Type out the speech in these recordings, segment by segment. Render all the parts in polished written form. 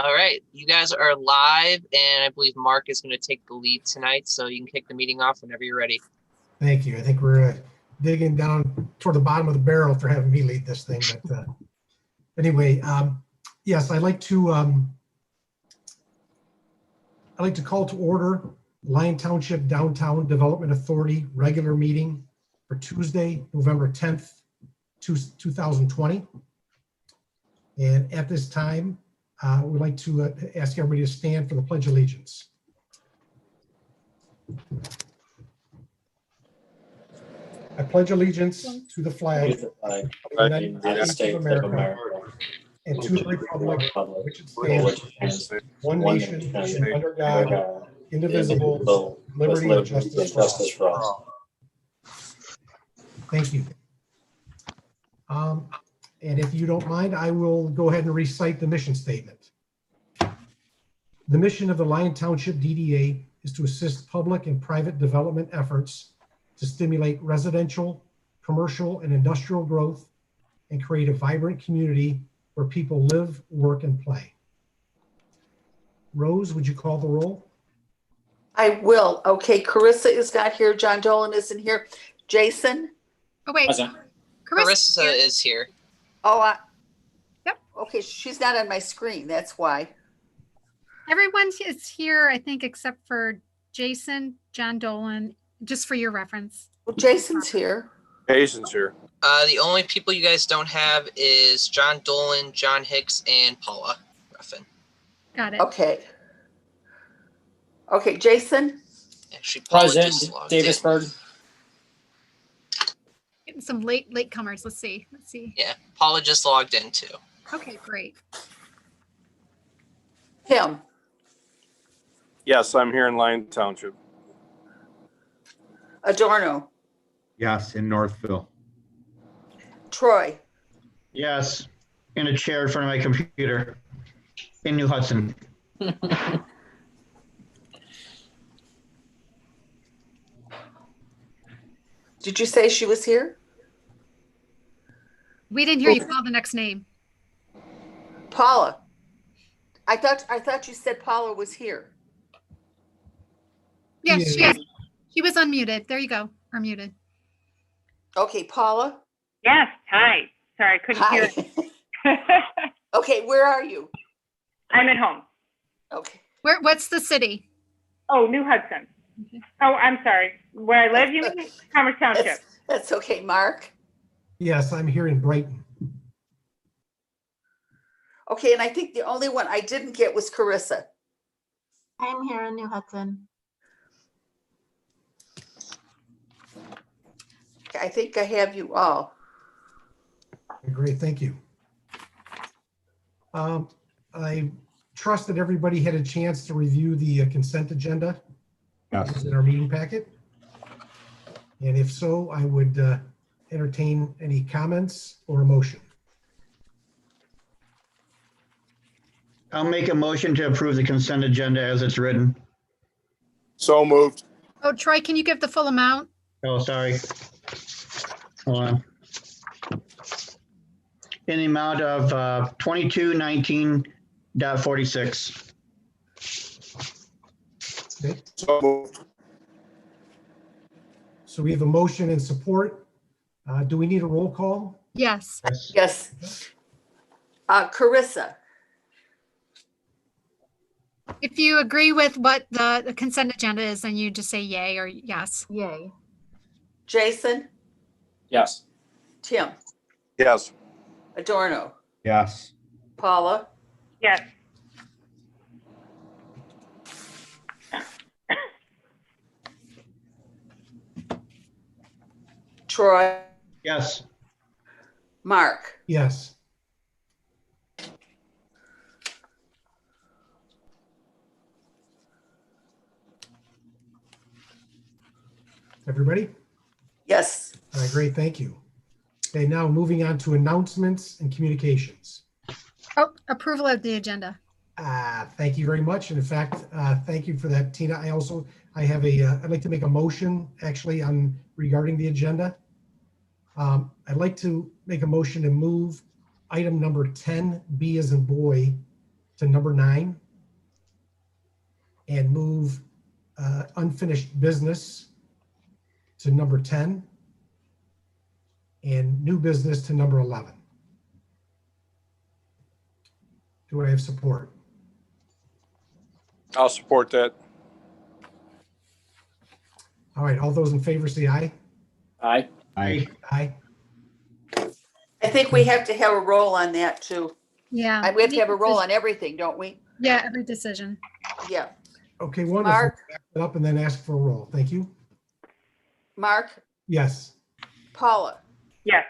All right, you guys are live, and I believe Mark is going to take the lead tonight, so you can kick the meeting off whenever you're ready. Thank you. I think we're digging down toward the bottom of the barrel for having me lead this thing. But anyway, yes, I'd like to call to order Lyon Township Downtown Development Authority regular meeting for Tuesday, November 10th, 2020. And at this time, we'd like to ask everybody to stand for the Pledge of Allegiance. I pledge allegiance to the flag of the United States of America and to the republic which it stands, one nation, under God, indivisible, liberty and justice for all. Thank you. And if you don't mind, I will go ahead and recite the mission statement. The mission of the Lyon Township DDA is to assist public and private development efforts to stimulate residential, commercial, and industrial growth and create a vibrant community where people live, work, and play. Rose, would you call the roll? I will. Okay, Carissa is not here. John Dolan isn't here. Jason? Oh, wait. Carissa is here. Oh, Yep. Okay, she's not on my screen. That's why. Everyone is here, I think, except for Jason, John Dolan, just for your reference. Well, Jason's here. Jason's here. The only people you guys don't have is John Dolan, John Hicks, and Paula Ruffin. Got it. Okay. Okay, Jason? Actually, Paula just Present, logged Davisburg. Getting some latecomers. Let's see. Yeah, Paula just logged in too. Okay, great. Tim? Yes, I'm here in Lyon Township. Adorno? Yes, in Northville. Troy? Yes, in a chair in front of my computer in New Hudson. Did you say she was here? We didn't hear you call the next name. Paula? I thought you said Paula was here. Yes, Yeah. she was unmuted. There you go. Or muted. Okay, Paula? Yes, hi. Sorry, I couldn't Hi. hear. Okay, where are you? I'm at home. Okay. What's the city? Oh, New Hudson. Okay. Oh, I'm sorry. Where I live, you mean? Commerce Township. That's okay. Mark? Yes, I'm here in Brighton. Okay, and I think the only one I didn't get was Carissa. I'm here in New Hudson. Okay, I think I have you all. Great, thank you. I trust that everybody had a chance to review the consent agenda. Yes. In our meeting packet. And if so, I would entertain any comments or a motion. I'll make a motion to approve the consent agenda as it's written. So moved. Oh, Troy, can you give the full amount? Oh, sorry. Hold on. In the amount of 2219.46. Okay, So moved. so we have a motion and support. Do we need a roll call? Yes. Yes. Carissa? If you agree with what the consent agenda is, then you just say yay or yes. Yay. Jason? Yes. Tim? Yes. Adorno? Yes. Paula? Yes. Troy? Yes. Mark? Yes. Everybody? Yes. All right, great, thank you. Okay, now moving on to announcements and communications. Oh, approval of the agenda. Thank you very much. And in fact, thank you for that, Tina. I'd like to make a motion actually on regarding the agenda. I'd like to make a motion to move item number 10, B as in boy, to number 9 and move unfinished business to number 10 and new business to number 11. Do I have support? I'll support that. All right, all those in favor say aye. Aye. Aye. Aye. I think we have to have a roll on that too. Yeah. We have to have a roll on everything, don't we? Yeah, every decision. Yeah. Okay, wonderful. Mark? Back it up and then ask for a roll. Thank you. Mark, Yes. Paula, Yes.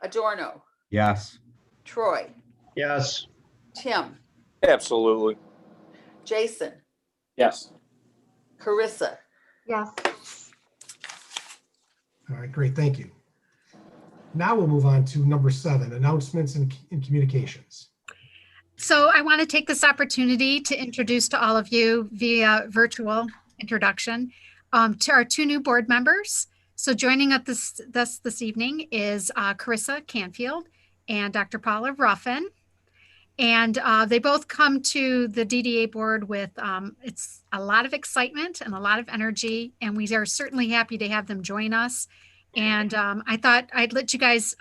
Adorno, Yes. Troy, Yes. Tim, Absolutely. Jason, Yes. Carissa. Yes. All right, great, thank you. Now we'll move on to number 7, announcements and communications. So I want to take this opportunity to introduce to all of you via virtual introduction to our 2 new board members. So joining us this evening is Carissa Canfield and Dr. Paula Ruffin. And they both come to the DDA board with it's a lot of excitement and a lot of energy, and we are certainly happy to have them join us. And I thought I'd let you guys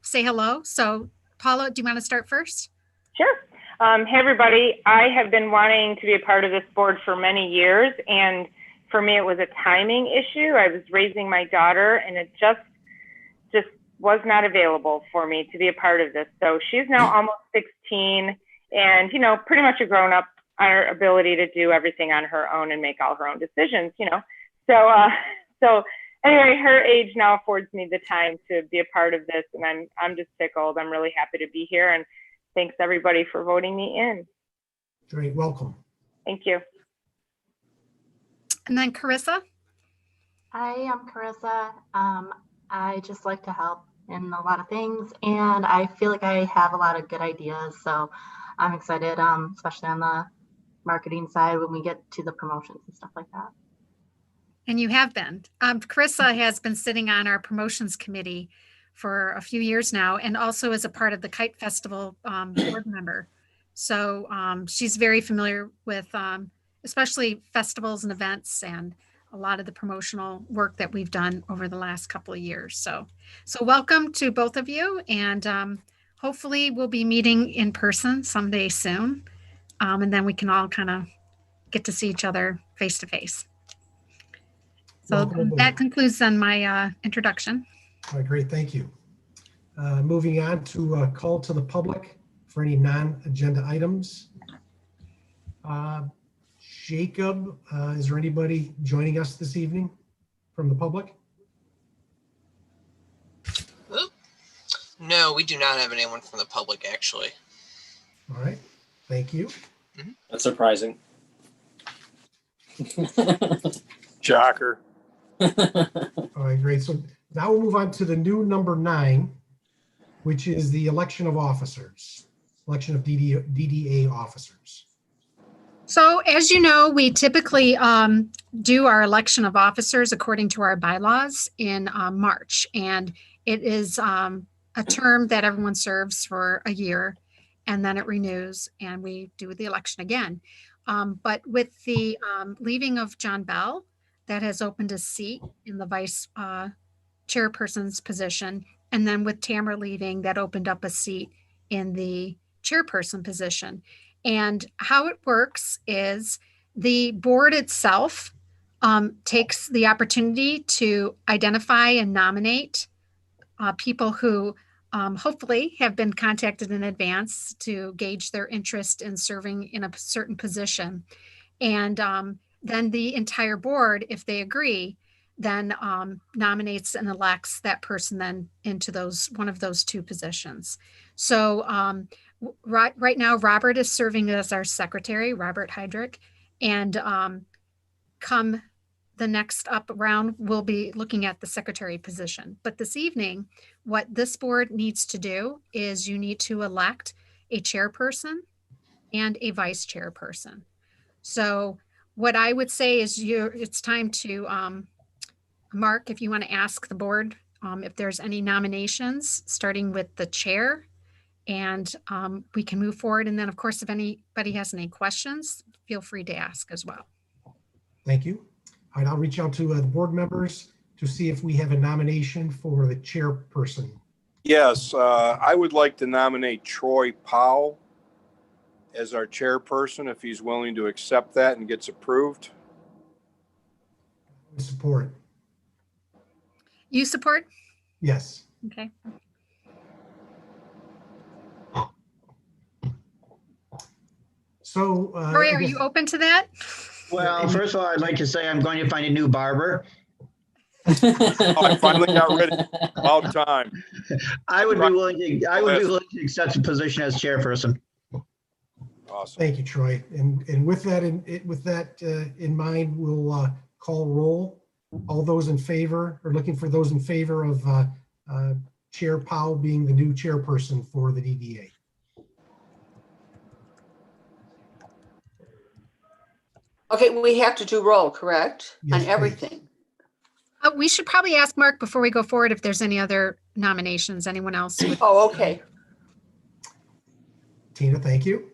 say hello. So Paula, do you want to start first? Sure. Hey, everybody. I have been wanting to be a part of this board for many years, and for me, it was a timing issue. I was raising my daughter, and it just was not available for me to be a part of this. So she's now almost 16 and, pretty much a grown up on her ability to do everything on her own and make all her own decisions, So anyway, her age now affords me the time to be a part of this, and I'm just tickled. I'm really happy to be here, and thanks everybody for voting me in. Great, welcome. Thank you. And then Carissa? I am Carissa. I just like to help in a lot of things, and I feel like I have a lot of good ideas. So I'm excited, especially on the marketing side when we get to the promotions and stuff like that. And you have been. Carissa has been sitting on our promotions committee for a few years now, and also as a part of the Kite Festival board member. So she's very familiar with especially festivals and events and a lot of the promotional work that we've done over the last couple of years. So welcome to both of you, and hopefully we'll be meeting in person someday soon. And then we can all kind of get to see each other face to face. So Welcome. that concludes then my introduction. All right, great, thank you. Moving on to call to the public for any non-agenda items. Jacob, is there anybody joining us this evening from the public? No, we do not have anyone from the public, actually. All right, thank you. That's surprising. Shocker. All right, great. So now we'll move on to the new number 9, which is the election of officers, election of DDA officers. So as you know, we typically do our election of officers according to our bylaws in March. And it is a term that everyone serves for a year, and then it renews and we do the election again. But with the leaving of John Bell, that has opened a seat in the vice chairperson's position. And then with Tamara leaving, that opened up a seat in the chairperson position. And how it works is the board itself takes the opportunity to identify and nominate people who hopefully have been contacted in advance to gauge their interest in serving in a certain position. And then the entire board, if they agree, then nominates and elects that person then into one of those 2 positions. So right now, Robert is serving as our secretary, Robert Heydrich, and come the next up round, we'll be looking at the secretary position. But this evening, what this board needs to do is you need to elect a chairperson and a vice chairperson. So what I would say is it's time to, Mark, if you want to ask the board if there's any nominations, starting with the chair And we can move forward. And then, of course, if anybody has any questions, feel free to ask as well. Thank you. All right, I'll reach out to the board members to see if we have a nomination for the chairperson. Yes, I would like to nominate Troy Powell as our chairperson, if he's willing to accept that and gets approved. Support. You support? Yes. Okay. So. Roy, I are guess- you open to that? Well, first of all, I'd like to say I'm going to find a new barber. I finally got rid of it. About time. I would be willing to accept the position as chairperson. Awesome. Thank you, Troy. And with that in mind, we'll call roll. All those in favor, or looking for those in favor of Chair Powell being the new chairperson for the DDA. Okay, we have to do roll, correct? Yes, On please. everything. We should probably ask Mark before we go forward if there's any other nominations. Anyone else? Oh, okay. Tina, thank you.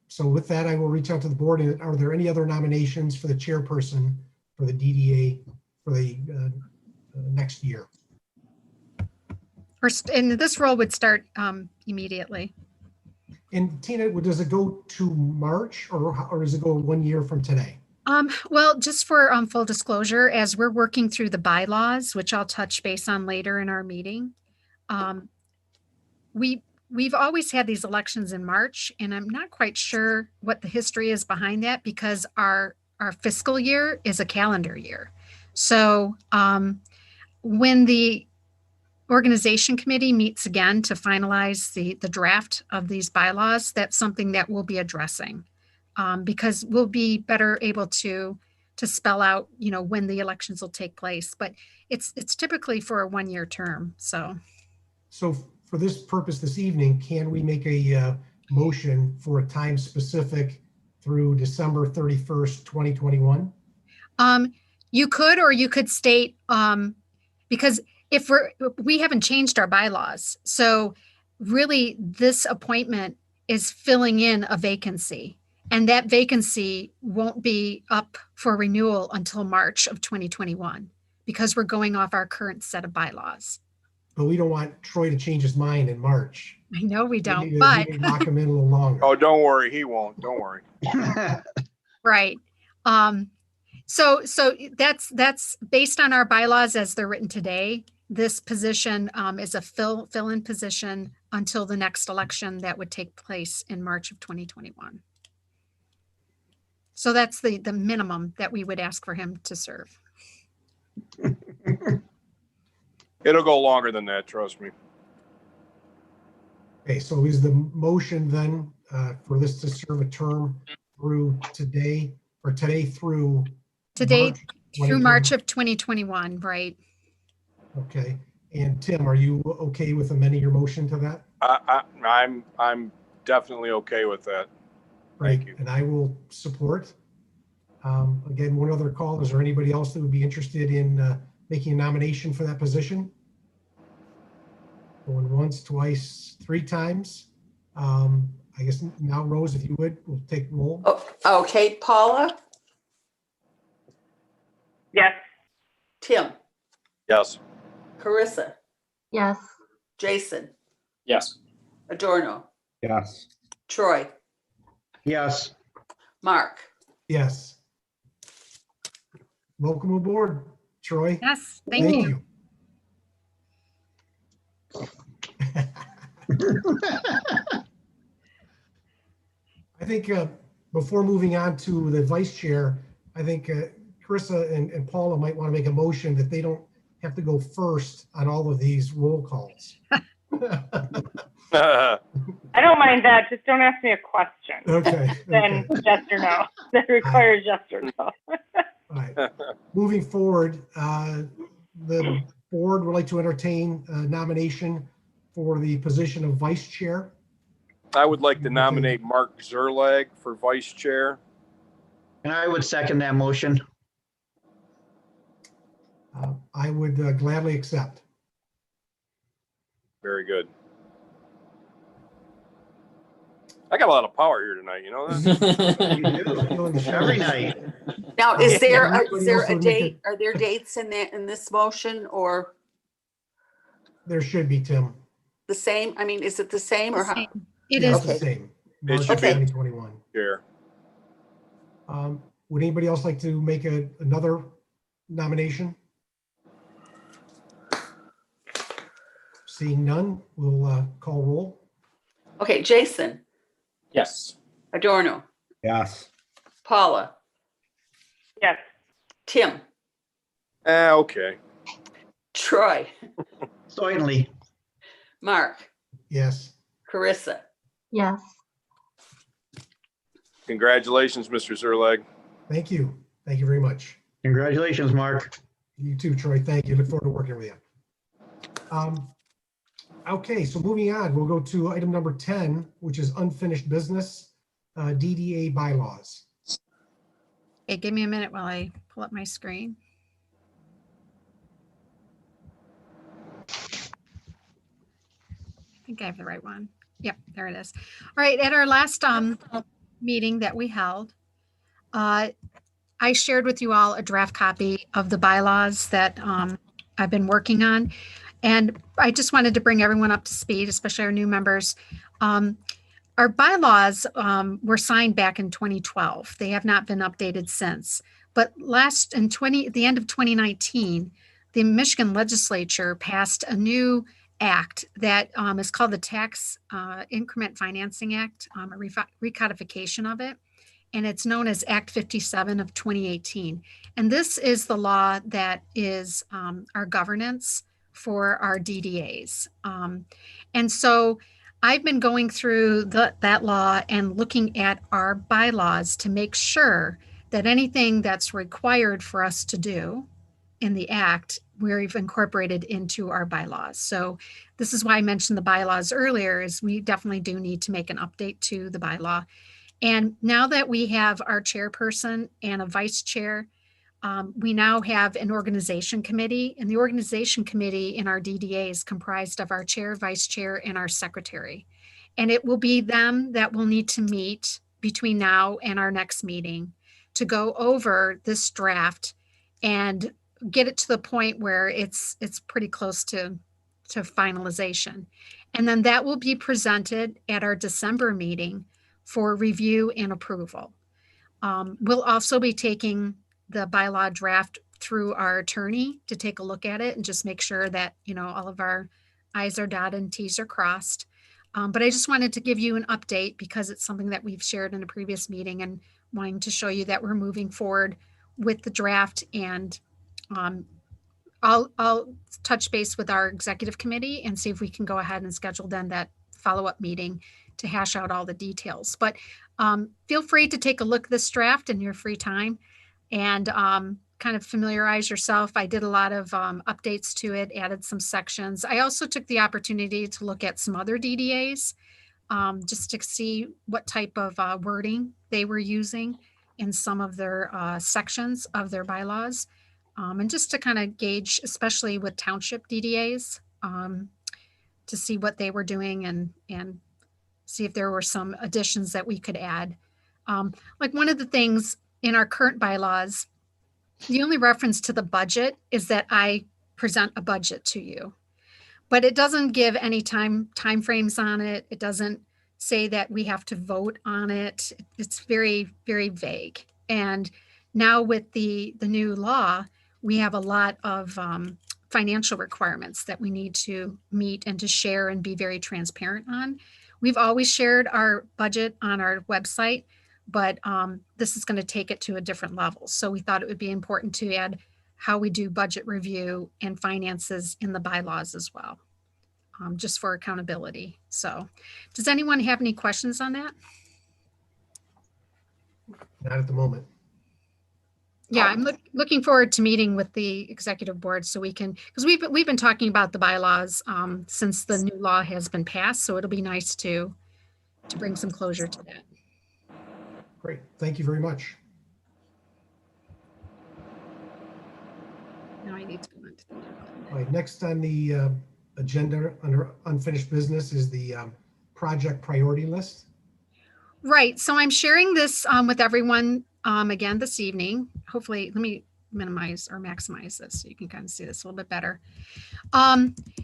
So with that, I will reach out to the board. Are there any other nominations for the chairperson for the DDA for the next year? And this role would start immediately. And Tina, does it go to March or does it go 1 year from today? Well, just for full disclosure, as we're working through the bylaws, which I'll touch base on later in our meeting, we've always had these elections in March, and I'm not quite sure what the history is behind that because our fiscal year is a calendar year. So when the organization committee meets again to finalize the draft of these bylaws, that's something that we'll be addressing because we'll be better able to spell out, when the elections will take place. But it's typically for a 1 year term. So for this purpose this evening, can we make a motion for a time specific through December 31st, 2021? You could, or you could state, because if we haven't changed our bylaws. So really this appointment is filling in a vacancy, and that vacancy won't be up for renewal until March of 2021 because we're going off our current set of bylaws. But we don't want Troy to change his mind in March. I know we don't, We but need to lock him in a little longer. Oh, don't worry. He won't. Don't worry. right. So that's based on our bylaws as they're written today. This position is a fill-in position until the next election that would take place in March of 2021. So that's the minimum that we would ask for him to serve. It'll go longer than that. Trust me. Okay, so is the motion then for this to serve a term through today through March of 2021, right? Okay. And Tim, are you okay with amending your motion to that? I'm definitely okay with that. Right. Thank you. And I will support. Again, one other call. Is there anybody else that would be interested in making a nomination for that position? Going once, twice, 3 times. I guess now, Rose, if you would, we'll take roll. Oh, okay, Paula, Yes. Tim, Yes. Carissa, Yes. Jason, Yes. Adorno, Yes. Troy, Yes. Mark. Yes. Welcome aboard, Troy. Yes, thank you. I think before moving on to the vice chair, I think Carissa and Paula might want to make a motion that they don't have to go first on all of these roll calls. I don't mind that. Just don't ask me a question. Okay. Then Okay. yes or no. That requires yes or no. All right. Moving forward, the board would like to entertain a nomination for the position of vice chair. I would like to nominate Mark Zerlag for vice chair. And I would second that motion. I would gladly accept. Very good. I got a lot of power here tonight, you know that? You do. Every night. Now, is there Anybody else a wanna make date? Are there dates in this motion or There should be, Tim. the same? I mean, is it the same or how? Same. It Yeah, is. it's the Okay. same. It March should be. 2021. Chair. Would anybody else like to make another nomination? Seeing none, we'll call roll. Okay, Jason, Yes. Adorno, Yes. Paula, Yes. Tim, Okay. Troy, Certainly. Mark, Yes. Carissa. Yes. Congratulations, Mr. Zerleg. Thank you. Thank you very much. Congratulations, Mark. You too, Troy. Thank you. Look forward to working with you. Okay, so moving on, we'll go to item number 10, which is unfinished business, DDA bylaws. Okay, give me a minute while I pull up my screen. I think I have the right one. Yep, there it is. All right, at our last meeting that we held, I shared with you all a draft copy of the bylaws that I've been working on. And I just wanted to bring everyone up to speed, especially our new members. Our bylaws were signed back in 2012. They have not been updated since. But at the end of 2019, the Michigan legislature passed a new act that is called the Tax Increment Financing Act, a recodification of it. And it's known as Act 57 of 2018. And this is the law that is our governance for our DDAs. And so I've been going through that law and looking at our bylaws to make sure that anything that's required for us to do in the act, we've incorporated into our bylaws. So this is why I mentioned the bylaws earlier, is we definitely do need to make an update to the bylaw. And now that we have our chairperson and a vice chair, we now have an organization committee, and the organization committee in our DDA is comprised of our chair, vice chair, and our secretary. And it will be them that will need to meet between now and our next meeting to go over this draft and get it to the point where it's pretty close to finalization. And then that will be presented at our December meeting for review and approval. We'll also be taking the bylaw draft through our attorney to take a look at it and just make sure that, all of our I's are dotted and T's are crossed. But I just wanted to give you an update because it's something that we've shared in a previous meeting and wanting to show you that we're moving forward with the draft. And I'll touch base with our executive committee and see if we can go ahead and schedule then that follow-up meeting to hash out all the details. But feel free to take a look at this draft in your free time and kind of familiarize yourself. I did a lot of updates to it, added some sections. I also took the opportunity to look at some other DDAs just to see what type of wording they were using in some of their sections of their bylaws. And just to kind of gauge, especially with township DDAs, to see what they were doing and see if there were some additions that we could add. Like one of the things in our current bylaws, the only reference to the budget is that I present a budget to you, but it doesn't give any time frames on it. It doesn't say that we have to vote on it. It's very, very vague. And now with the new law, we have a lot of financial requirements that we need to meet and to share and be very transparent on. We've always shared our budget on our website, but this is going to take it to a different level. So we thought it would be important to add how we do budget review and finances in the bylaws as well, just for accountability. So does anyone have any questions on that? Not at the moment. Yeah, I'm looking forward to meeting with the executive board so we can, because we've been talking about the bylaws since the new law has been passed. So it'll be nice to bring some closure to that. Great. Thank you very much. Now I need to go into the new one. All right, next on the agenda under unfinished business is the project priority list. Right. So I'm sharing this with everyone again this evening. Hopefully, let me minimize or maximize this so you can kind of see this a little bit better.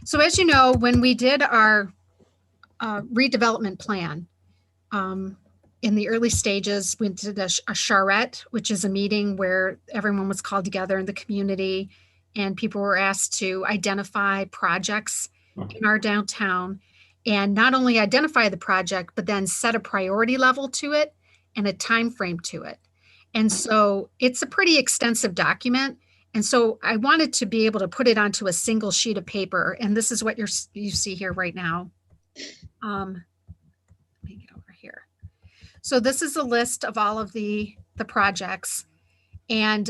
So as you know, when we did our redevelopment plan, in the early stages, we did a charrette, which is a meeting where everyone was called together in the community and people were asked to identify projects in our downtown and not only identify the project, but then set a priority level to it and a time frame to it. And so it's a pretty extensive document. And so I wanted to be able to put it onto a single sheet of paper. And this is what you see here right now. Let me get over here. So this is a list of all of the projects. And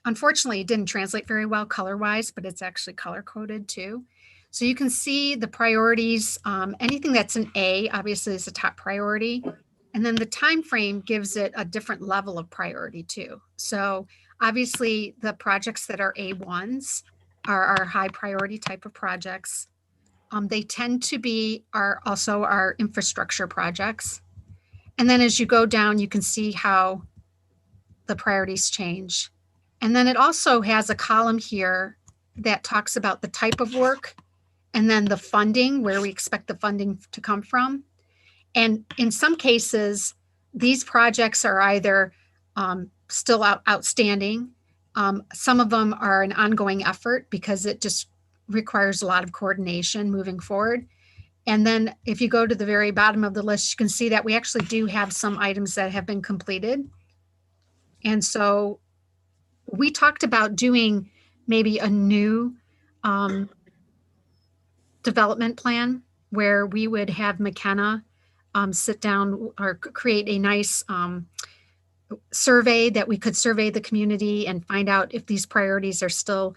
unfortunately, it didn't translate very well color-wise, but it's actually color-coded too. So you can see the priorities. Anything that's an A, obviously, is a top priority. And then the time frame gives it a different level of priority too. So obviously, the projects that are A1s are our high priority type of projects. They tend to be also our infrastructure projects. And then as you go down, you can see how the priorities change. And then it also has a column here that talks about the type of work and then the funding, where we expect the funding to come from. And in some cases, these projects are either still outstanding. Some of them are an ongoing effort because it just requires a lot of coordination moving forward. And then if you go to the very bottom of the list, you can see that we actually do have some items that have been completed. And so we talked about doing maybe a new development plan where we would have McKenna sit down or create a nice survey that we could survey the community and find out if these priorities are still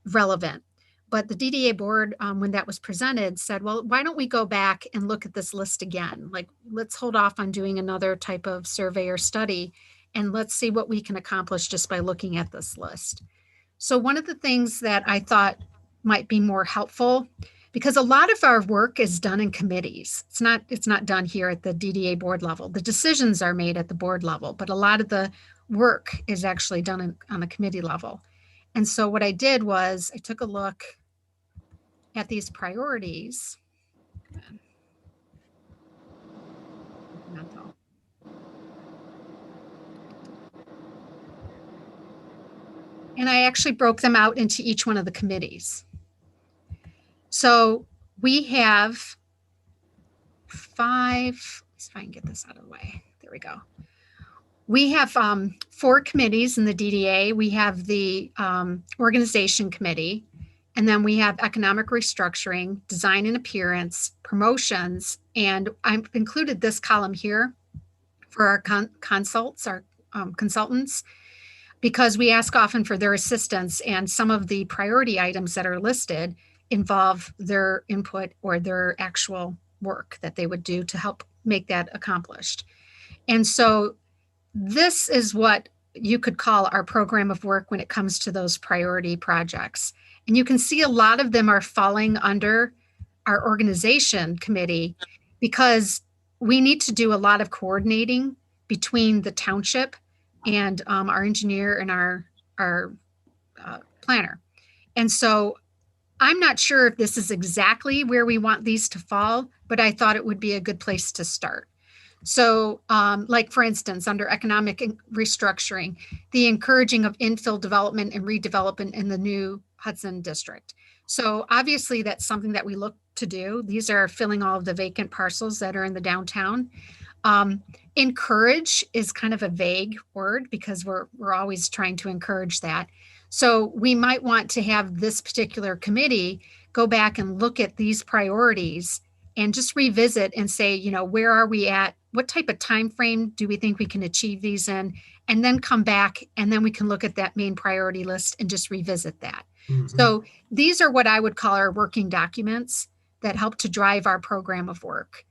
relevant. But the DDA board, when that was presented, said, well, why don't we go back and look at this list again? Like, let's hold off on doing another type of survey or study, and let's see what we can accomplish just by looking at this list. So one of the things that I thought might be more helpful, because a lot of our work is done in committees. It's not done here at the DDA board level. The decisions are made at the board level, but a lot of the work is actually done on a committee level. And so what I did was I took a look at these priorities. And I actually broke them out into each one of the committees. So we have 5, let's see if I can get this out of the way. There we go. We have 4 committees in the DDA. We have the organization committee, and then we have economic restructuring, design and appearance, promotions, and I've included this column here for our consultants, because we ask often for their assistance, and some of the priority items that are listed involve their input or their actual work that they would do to help make that accomplished. And so this is what you could call our program of work when it comes to those priority projects. And you can see a lot of them are falling under our organization committee because we need to do a lot of coordinating between the township and our engineer and our planner. And so I'm not sure if this is exactly where we want these to fall, but I thought it would be a good place to start. So like, for instance, under economic restructuring, the encouraging of infill development and redevelopment in the new Hudson district. So obviously that's something that we look to do. These are filling all of the vacant parcels that are in the downtown. Encourage is kind of a vague word because we're always trying to encourage that. So we might want to have this particular committee go back and look at these priorities and just revisit and say, you know, where are we at? What type of time frame do we think we can achieve these in? And then come back and then we can look at that main priority list and just revisit that. Mm-hmm. So these are what I would call our working documents that help to drive our program of work.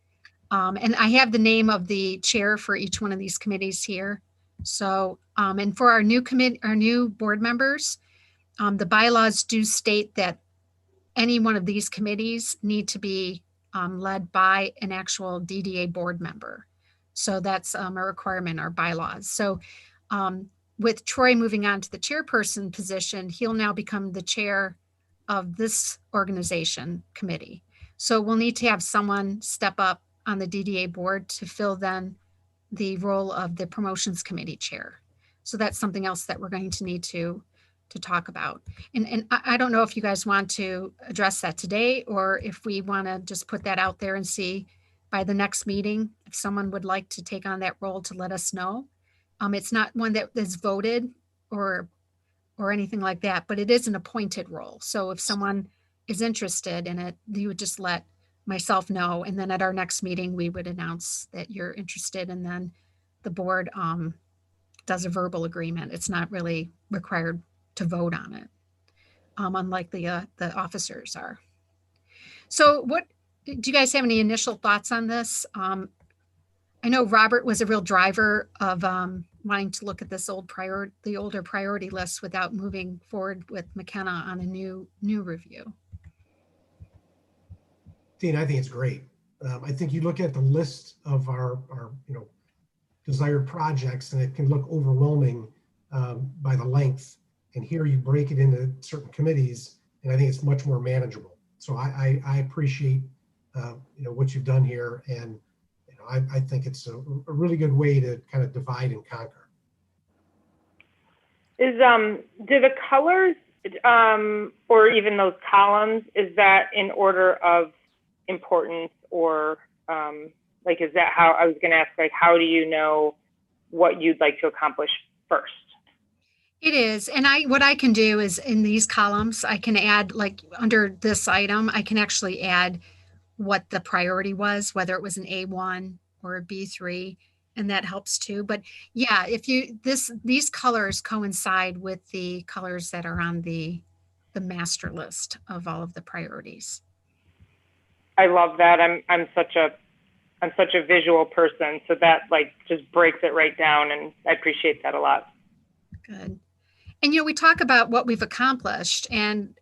And I have the name of the chair for each one of these committees here. So, and for our new board members, the bylaws do state that any one of these committees need to be led by an actual DDA board member. So that's a requirement, our bylaws. So with Troy moving on to the chairperson position, he'll now become the chair of this organization committee. So we'll need to have someone step up on the DDA board to fill then the role of the promotions committee chair. So that's something else that we're going to need to talk about. And I don't know if you guys want to address that today, or if we want to just put that out there and see by the next meeting, if someone would like to take on that role, to let us know. It's not one that is voted or anything like that, but it is an appointed role. So if someone is interested in it, you would just let myself know. And then at our next meeting, we would announce that you're interested, and then the board does a verbal agreement. It's not really required to vote on it, unlike the officers are. So what, do you guys have any initial thoughts on this? I know Robert was a real driver of wanting to look at this the older priority list without moving forward with McKenna on a new review. Dean, I think it's great. I think you look at the list of our desired projects, and it can look overwhelming by the length. And here you break it into certain committees, and I think it's much more manageable. So I appreciate what you've done here, and I think it's a really good way to kind of divide and conquer. Do the colors or even those columns, is that in order of importance, or is that how I was going to ask, how do you know what you'd like to accomplish first? It is. And what I can do is, in these columns, I can add, under this item, I can actually add what the priority was, whether it was an A1 or a B3, and that helps too. But yeah, if these colors coincide with the colors that are on the master list of all of the priorities. I love that. I'm such a visual person, so that just breaks it right down, and I appreciate that a lot. Good. And we talk about what we've accomplished, and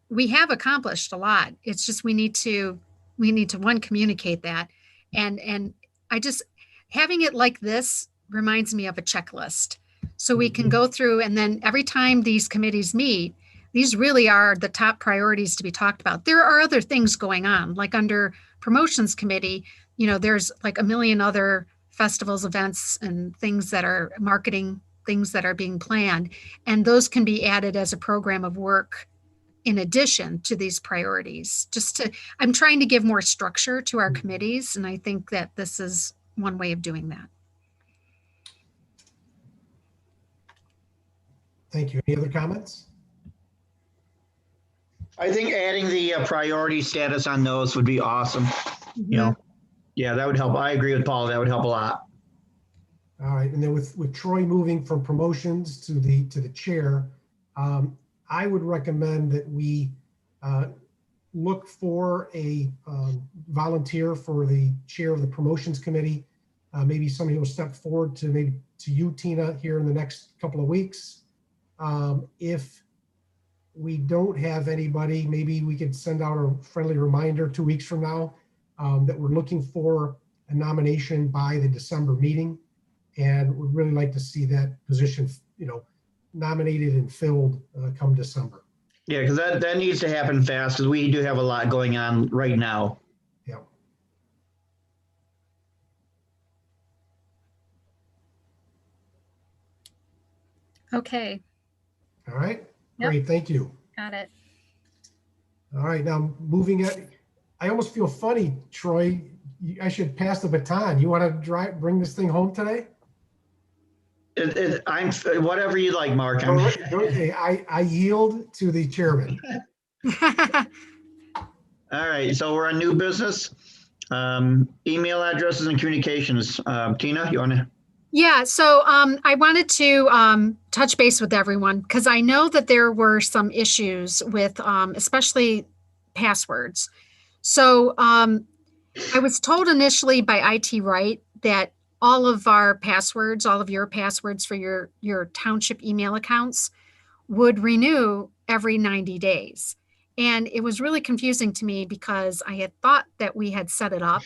we have accomplished a lot. It's just we need to one, communicate that, and I just, having it like this reminds me of a checklist. So we can go through, and then every time these committees meet, these really are the top priorities to be talked about. There are other things going on, like under promotions committee, there's a million other festivals, events, and things that are marketing, things that are being planned. And those can be added as a program of work in addition to these priorities. I'm trying to give more structure to our committees. And I think that this is one way of doing that. Thank you. Any other comments? I think adding the priority status on those would be awesome. Mm-hmm. Yeah, that would help. I agree with Paul. That would help a lot. All right, and then with Troy moving from promotions to the chair, I would recommend that we look for a volunteer for the chair of the promotions committee. Maybe somebody will step forward to you, Tina, here in the next couple of weeks. If we don't have anybody, maybe we could send out a friendly reminder 2 weeks from now that we're looking for a nomination by the December meeting. And we'd really like to see that position, nominated and filled come December. Yeah, because that needs to happen fast, because we do have a lot going on right now. Yeah. Okay. All right. Yep. Great. Thank you. Got it. All right. Now moving at, I almost feel funny, Troy. I should pass the baton. You want to bring this thing home today? I'm whatever you like, Mark. Okay, I yield to the chairman. All right, so we're on new business. Email addresses and communications. Tina, you want to? Yeah, so I wanted to touch base with everyone, because I know that there were some issues with especially passwords. So I was told initially by IT Right that all of our passwords, all of your passwords for your township email accounts would renew every 90 days. And it was really confusing to me because I had thought that we had set it up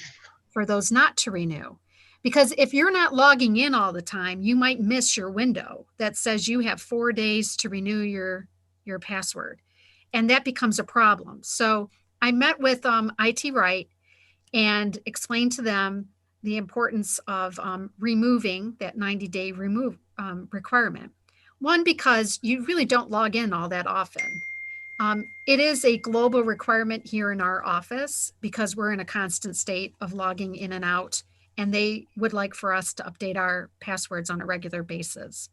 for those not to renew. Because if you're not logging in all the time, you might miss your window that says you have 4 days to renew your password. And that becomes a problem. So I met with IT Right and explained to them the importance of removing that 90-day remove requirement. One, because you really don't log in all that often. It is a global requirement here in our office because we're in a constant state of logging in and out, and they would like for us to update our passwords on a regular basis.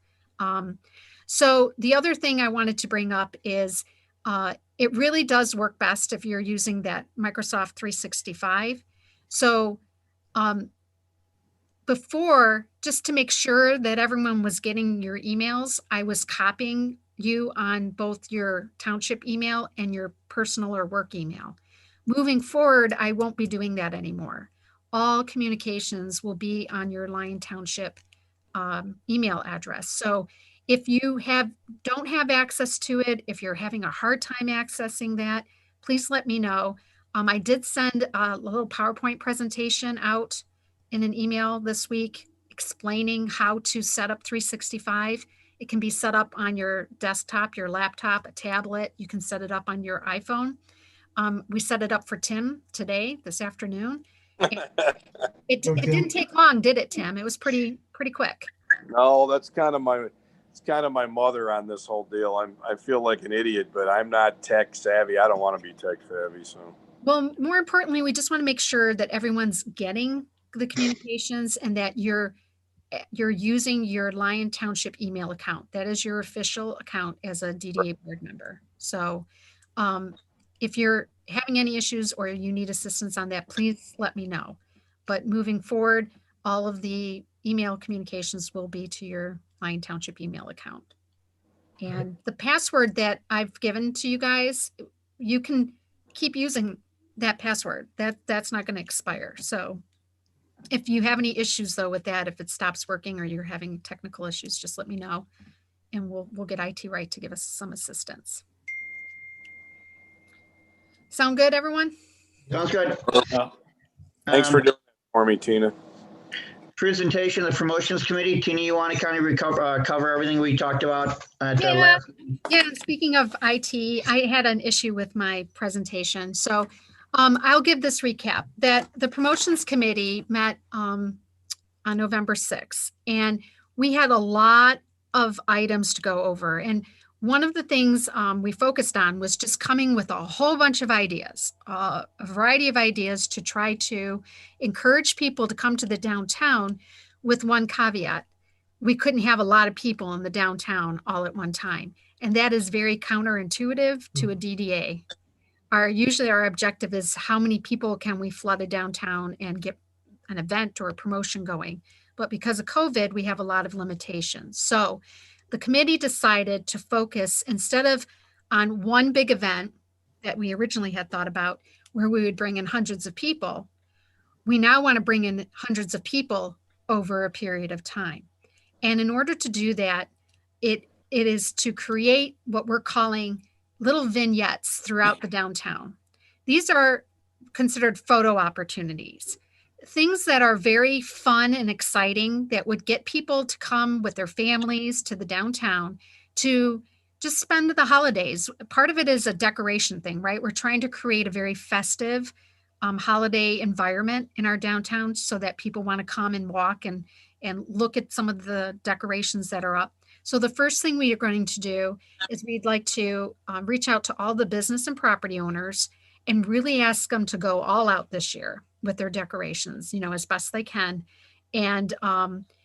So the other thing I wanted to bring up is it really does work best if you're using that Microsoft 365. So before, just to make sure that everyone was getting your emails, I was copying you on both your township email and your personal or work email. Moving forward, I won't be doing that anymore. All communications will be on your Lyon Township email address. So if you don't have access to it, if you're having a hard time accessing that, please let me know. I did send a little PowerPoint presentation out in an email this week explaining how to set up 365. It can be set up on your desktop, your laptop, a tablet. You can set it up on your iPhone. We set it up for Tim today, this afternoon. It didn't take long, did it, Tim? It was pretty quick. No, it's kind of my mother on this whole deal. I feel like an idiot, but I'm not tech savvy. I don't want to be tech savvy. So, well, more importantly, we just want to make sure that everyone's getting the communications and that you're using your Lyon Township email account. That is your official account as a DDA board member. So if you're having any issues or you need assistance on that, please let me know. But moving forward, all of the email communications will be to your Lyon Township email account. And the password that I've given to you guys, you can keep using that password. That's not going to expire. So if you have any issues though with that, if it stops working or you're having technical issues, just let me know and we'll get IT Right to give us some assistance. Sound good, everyone? Sounds good. Thanks for doing that for me, Tina. Presentation of the promotions committee. Tina, you want to kind of cover everything we talked about at the last? Yeah, speaking of IT, I had an issue with my presentation. So I'll give this recap that the promotions committee met on November 6th, and we had a lot of items to go over. And one of the things we focused on was just coming with a whole bunch of ideas, a variety of ideas to try to encourage people to come to the downtown with one caveat. We couldn't have a lot of people in the downtown all at one time. And that is very counterintuitive to a DDA. Usually our objective is how many people can we flood a downtown and get an event or a promotion going. But because of COVID, we have a lot of limitations. So the committee decided to focus instead of on one big event that we originally had thought about where we would bring in hundreds of people. We now want to bring in hundreds of people over a period of time. And in order to do that, it is to create what we're calling little vignettes throughout the downtown. These are considered photo opportunities, things that are very fun and exciting that would get people to come with their families to the downtown to just spend the holidays. Part of it is a decoration thing, right? We're trying to create a very festive holiday environment in our downtown so that people want to come and walk and look at some of the decorations that are up. So the first thing we are going to do is we'd like to reach out to all the business and property owners and really ask them to go all out this year with their decorations, as best they can, and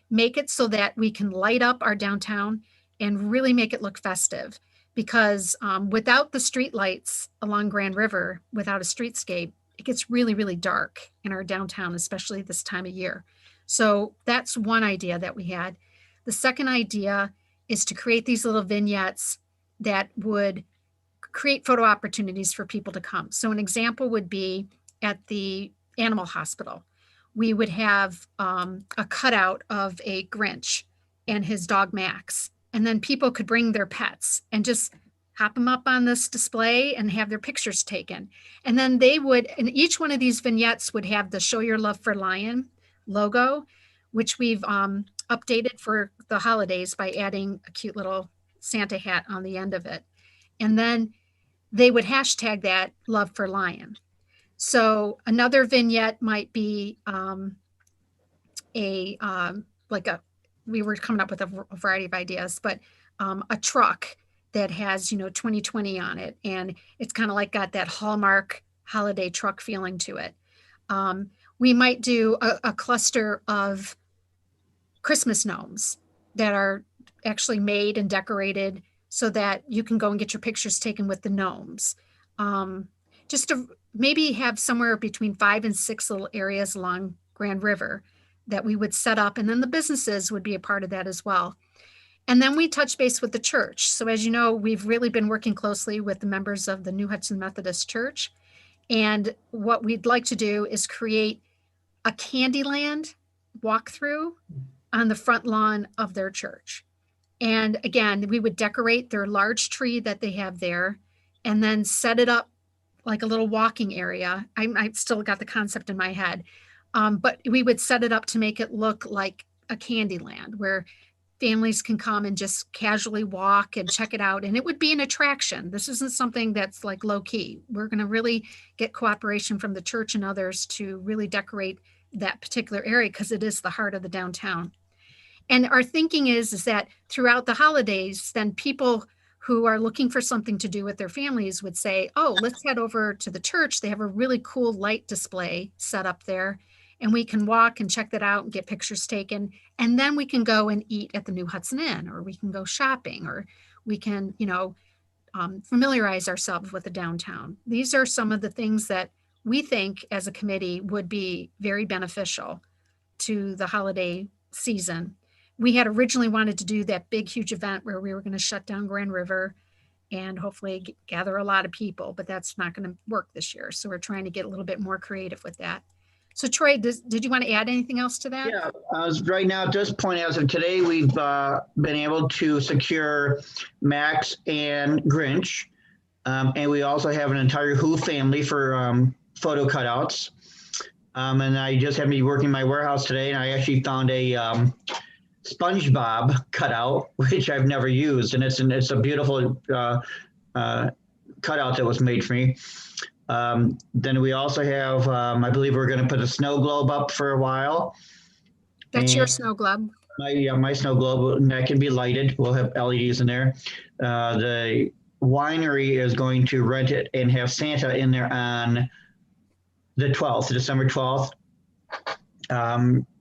make it so that we can light up our downtown and really make it look festive. Because without the street lights along Grand River, without a streetscape, it gets really, really dark in our downtown, especially this time of year. So that's one idea that we had. The second idea is to create these little vignettes that would create photo opportunities for people to come. So an example would be at the animal hospital. We would have a cutout of a Grinch and his dog Max. And then people could bring their pets and just pop them up on this display and have their pictures taken. And then they would, and each one of these vignettes would have the Show Your Love for Lion logo, which we've updated for the holidays by adding a cute little Santa hat on the end of it. And then they would hashtag that Love for Lion. So another vignette might be we were coming up with a variety of ideas, but a truck that has, 2020 on it. And it's kind of like got that Hallmark holiday truck feeling to it. We might do a cluster of Christmas gnomes that are actually made and decorated so that you can go and get your pictures taken with the gnomes. Just to maybe have somewhere between 5 and 6 little areas along Grand River that we would set up, and then the businesses would be a part of that as well. And then we touch base with the church. So as you know, we've really been working closely with the members of the New Hudson Methodist Church. And what we'd like to do is create a Candyland walkthrough on the front lawn of their church. And again, we would decorate their large tree that they have there and then set it up like a little walking area. I've still got the concept in my head. But we would set it up to make it look like a Candyland where families can come and just casually walk and check it out. And it would be an attraction. This isn't something that's like low key. We're going to really get cooperation from the church and others to really decorate that particular area because it is the heart of the downtown. And our thinking is that throughout the holidays, then people who are looking for something to do with their families would say, oh, let's head over to the church. They have a really cool light display set up there. And we can walk and check that out and get pictures taken. And then we can go and eat at the New Hudson Inn, or we can go shopping, or we can, familiarize ourselves with the downtown. These are some of the things that we think as a committee would be very beneficial to the holiday season. We had originally wanted to do that big, huge event where we were going to shut down Grand River and hopefully gather a lot of people, but that's not going to work this year. So we're trying to get a little bit more creative with that. So Troy, did you want to add anything else to that? Yeah, right now at this point, as of today, we've been able to secure Max and Grinch. And we also have an entire Who family for photo cutouts. And I just happened to be working in my warehouse today, and I actually found a SpongeBob cutout, which I've never used. And it's a beautiful cutout that was made for me. Then we also have, I believe we're going to put a snow globe up for a while. That's your snow globe. My snow globe, and that can be lighted. We'll have LEDs in there. The winery is going to rent it and have Santa in there on the 12th, December 12th.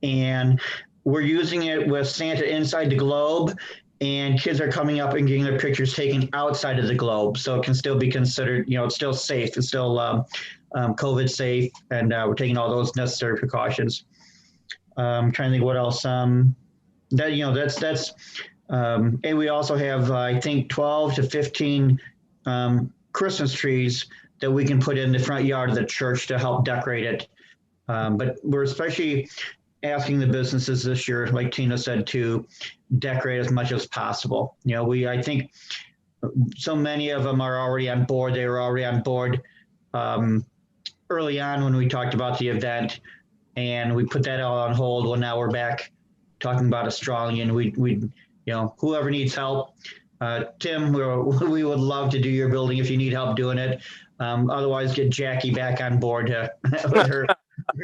And we're using it with Santa inside the globe, and kids are coming up and getting their pictures taken outside of the globe. So it can still be considered, it's still safe. It's still COVID safe. And we're taking all those necessary precautions. I'm trying to think what else. And we also have, I think, 12 to 15 Christmas trees that we can put in the front yard of the church to help decorate it. But we're especially asking the businesses this year, like Tina said, to decorate as much as possible. I think so many of them are already on board. They were already on board early on when we talked about the event, and we put that all on hold. Well, now we're back talking about a strong, and we whoever needs help, Tim, we would love to do your building if you need help doing it. Otherwise, get Jackie back on board with her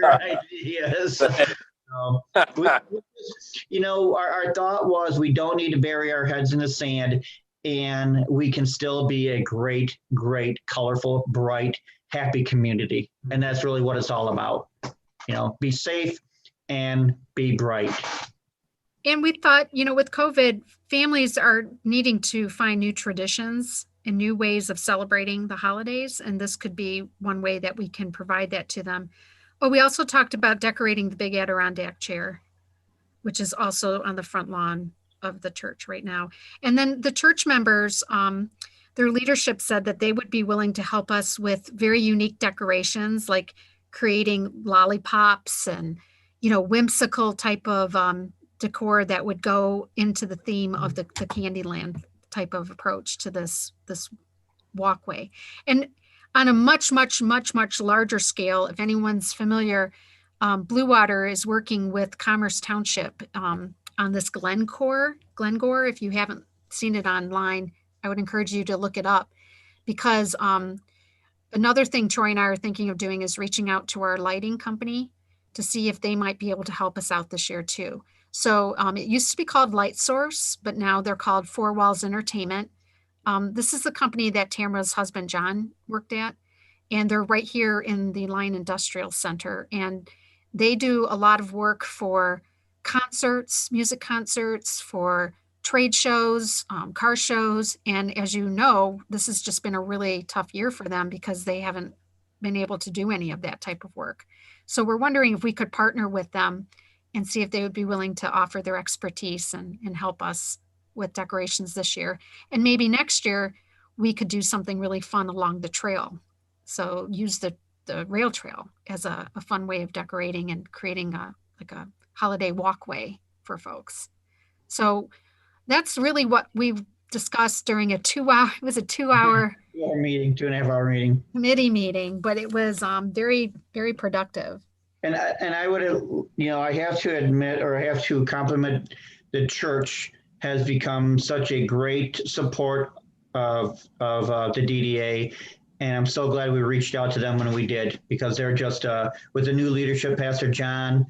ideas. Our thought was we don't need to bury our heads in the sand, and we can still be a great, great, colorful, bright, happy community. And that's really what it's all about. Be safe and be bright. And we thought, with COVID, families are needing to find new traditions and new ways of celebrating the holidays. And this could be one way that we can provide that to them. Oh, we also talked about decorating the big Adirondack chair, which is also on the front lawn of the church right now. And then the church members, their leadership said that they would be willing to help us with very unique decorations, like creating lollipops and, whimsical type of decor that would go into the theme of the Candyland type of approach to this walkway. And on a much, much, much, much larger scale, if anyone's familiar, Blue Water is working with Commerce Township on this Glencore. If you haven't seen it online, I would encourage you to look it up, because another thing Troy and I are thinking of doing is reaching out to our lighting company to see if they might be able to help us out this year too. So it used to be called Light Source, but now they're called Four Walls Entertainment. This is the company that Tamara's husband, John, worked at, and they're right here in the Line Industrial Center. And they do a lot of work for concerts, music concerts, for trade shows, car shows. And as you know, this has just been a really tough year for them because they haven't been able to do any of that type of work. So we're wondering if we could partner with them and see if they would be willing to offer their expertise and help us with decorations this year. And maybe next year we could do something really fun along the trail. So use the rail trail as a fun way of decorating and creating a holiday walkway for folks. So that's really what we've discussed during a 2-hour meeting, 2.5-hour meeting. committee meeting, but it was very, very productive. And I would, I have to admit, or I have to compliment the church has become such a great support of the DDA. And I'm so glad we reached out to them when we did, because they're just, with the new leadership, Pastor John,